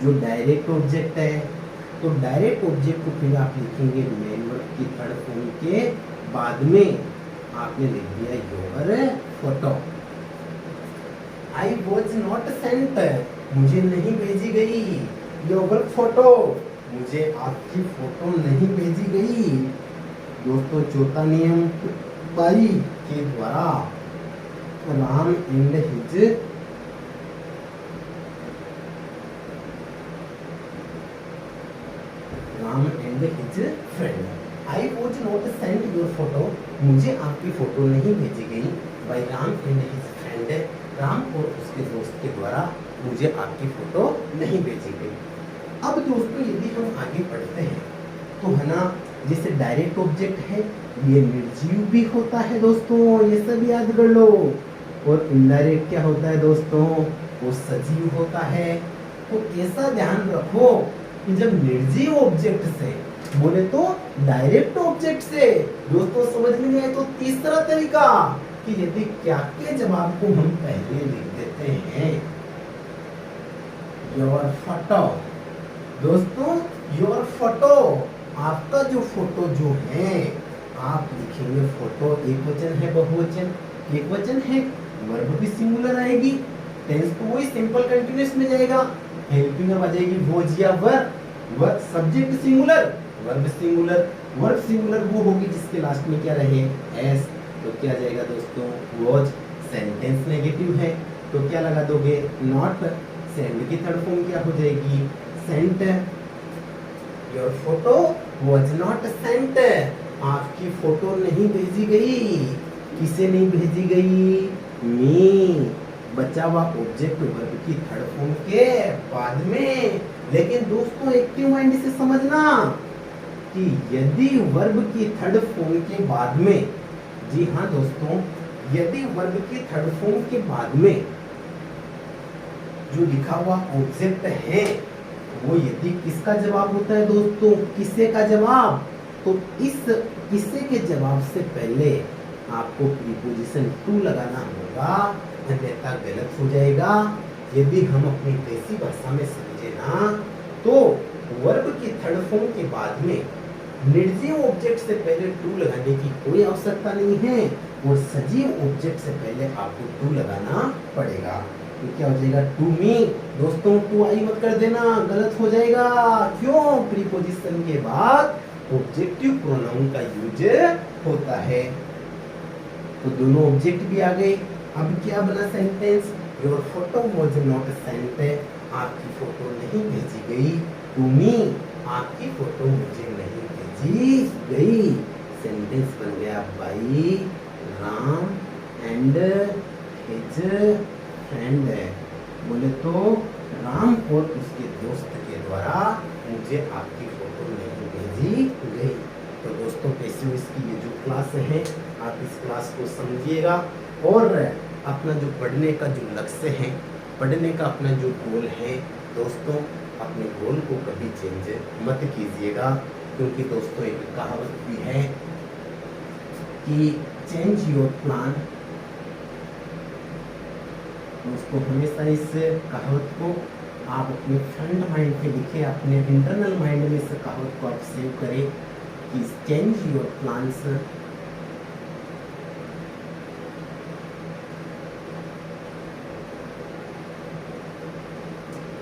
जो डायरेक्ट ऑब्जेक्ट है, तो डायरेक्ट ऑब्जेक्ट को फिर आप लिखेंगे मेन वर्ब की थर्ड फॉर्म के बाद में, आपने लिख दिया your photo. I was not Saint, मुझे नहीं भेजी गई, योर फोटो, मुझे आपकी फोटो नहीं भेजी गई। दोस्तों चौथा नियम बाई के द्वारा Ram and his friend, I was not Saint your photo, मुझे आपकी फोटो नहीं भेजी गई, by Ram and his friend, Ram और उसके दोस्त के द्वारा मुझे आपकी फोटो नहीं भेजी गई। अब दोस्तों यदि हम आगे पढ़ते हैं तो है ना, जैसे डायरेक्ट ऑब्जेक्ट है ये निर्जीव भी होता है दोस्तों, ये सब याद कर लो। और इनडायरेक्ट क्या होता है दोस्तों, वो सजीव होता है। तो ऐसा ध्यान रखो कि जब निर्जीव ऑब्जेक्ट से बोले तो डायरेक्ट ऑब्जेक्ट से दोस्तों समझ में नहीं आए तो तीसरा तरीका कि यदि क्या के जवाब को हम पहले लिख देते हैं योर फोटो, दोस्तों योर फोटो, आपका जो फोटो जो है आप लिखेंगे फोटो, एक वचन है बहुवचन, एक वचन है, वर्ब भी सिंगुलर आएगी, टेंस तो वही सिंपल कंटीन्यूअस में जाएगा, हेल्पिंग वर्ब आ जाएगी वॉज या were, verb subject singular, verb singular, verb singular वो होगी जिसके लास्ट में क्या रहे एस, तो क्या जाएगा दोस्तों वॉज। सेंटेंस नेगेटिव है तो क्या लगा दोगे नॉट, सेंड की थर्ड फॉर्म क्या हो जाएगी sent, your photo was not sent, आपकी फोटो नहीं भेजी गई, किसे नहीं भेजी गई, मी, बचा हुआ ऑब्जेक्ट वर्ब की थर्ड फॉर्म के बाद में। लेकिन दोस्तों एक्टिव माइंड से समझना कि यदि वर्ब की थर्ड फॉर्म के बाद में, जी हाँ दोस्तों, यदि वर्ब की थर्ड फॉर्म के बाद में जो लिखा हुआ ऑब्जेक्ट है वो यदि किसका जवाब होता है दोस्तों, किसे का जवाब, तो इस किसे के जवाब से पहले आपको प्रीपोजिशन टू लगाना होगा, अन्यथा गलत हो जाएगा। यदि हम अपनी देसी भाषा में समझे ना तो वर्ब की थर्ड फॉर्म के बाद में निर्जीव ऑब्जेक्ट से पहले टू लगाने की कोई आवश्यकता नहीं है और सजीव ऑब्जेक्ट से पहले आपको टू लगाना पड़ेगा। तो क्या हो जाएगा, टू मी। दोस्तों टू आई मत कर देना, गलत हो जाएगा। क्यों, प्रीपोजिशन के बाद ऑब्जेक्टिव प्रोनाउन का यूज होता है। तो दोनों ऑब्जेक्ट भी आ गए। अब क्या बना sentence, your photo was not sent, आपकी फोटो नहीं भेजी गई। टू मी, आपकी फोटो मुझे नहीं भेजी गई। सेंटेंस बन गया by Ram and his friend. बोले तो राम और उसके दोस्त के द्वारा मुझे आपकी फोटो नहीं भेजी गई। तो दोस्तों पेशियों की ये जो क्लास है आप इस क्लास को समझिएगा और अपना जो पढ़ने का जो लक्ष्य है, पढ़ने का अपना जो गोल है दोस्तों, अपने गोल को कभी चेंज मत कीजिएगा। क्योंकि दोस्तों एक कहावत भी है कि चेंज योर प्लान। दोस्तों हमेशा इस कहावत को आप अपने फ्रंट माइंड पे लिखें, अपने इंटरनल माइंड में इस कहावत को आप सेव करें कि change your plans,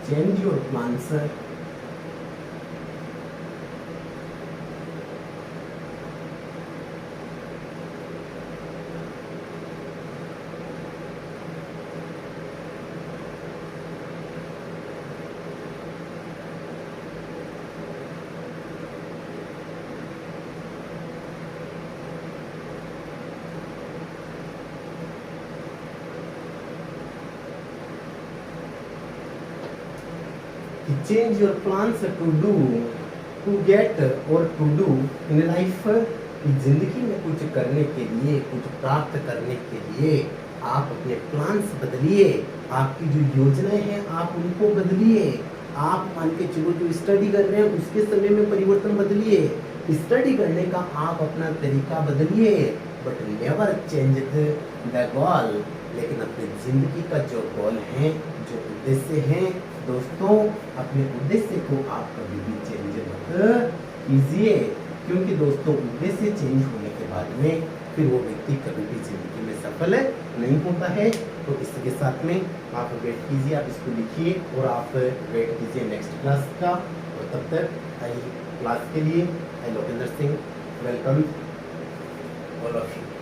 change your plans, change your plans to do, to get और to do in life। जिंदगी में कुछ करने के लिए, कुछ प्राप्त करने के लिए आप अपने प्लान्स बदलिए, आपकी जो योजनाएं हैं आप उनको बदलिए। आप मान के चलो जो स्टडी कर रहे हैं उसके समय में परिवर्तन बदलिए, स्टडी करने का आप अपना तरीका बदलिए, but never change the goal. लेकिन अपनी जिंदगी का जो गोल है, जो उद्देश्य है दोस्तों, अपने उद्देश्य को आप कभी भी चेंज मत कीजिए। क्योंकि दोस्तों उद्देश्य चेंज होने के बाद में फिर वो व्यक्ति कभी भी जिंदगी में सफल नहीं होता है। तो इसके साथ में आप वेट कीजिए, आप इसको लिखिए और आप वेट कीजिए नेक्स्ट क्लास का। और तब तक आई क्लास के लिए I Lokendra Singh welcome all of you.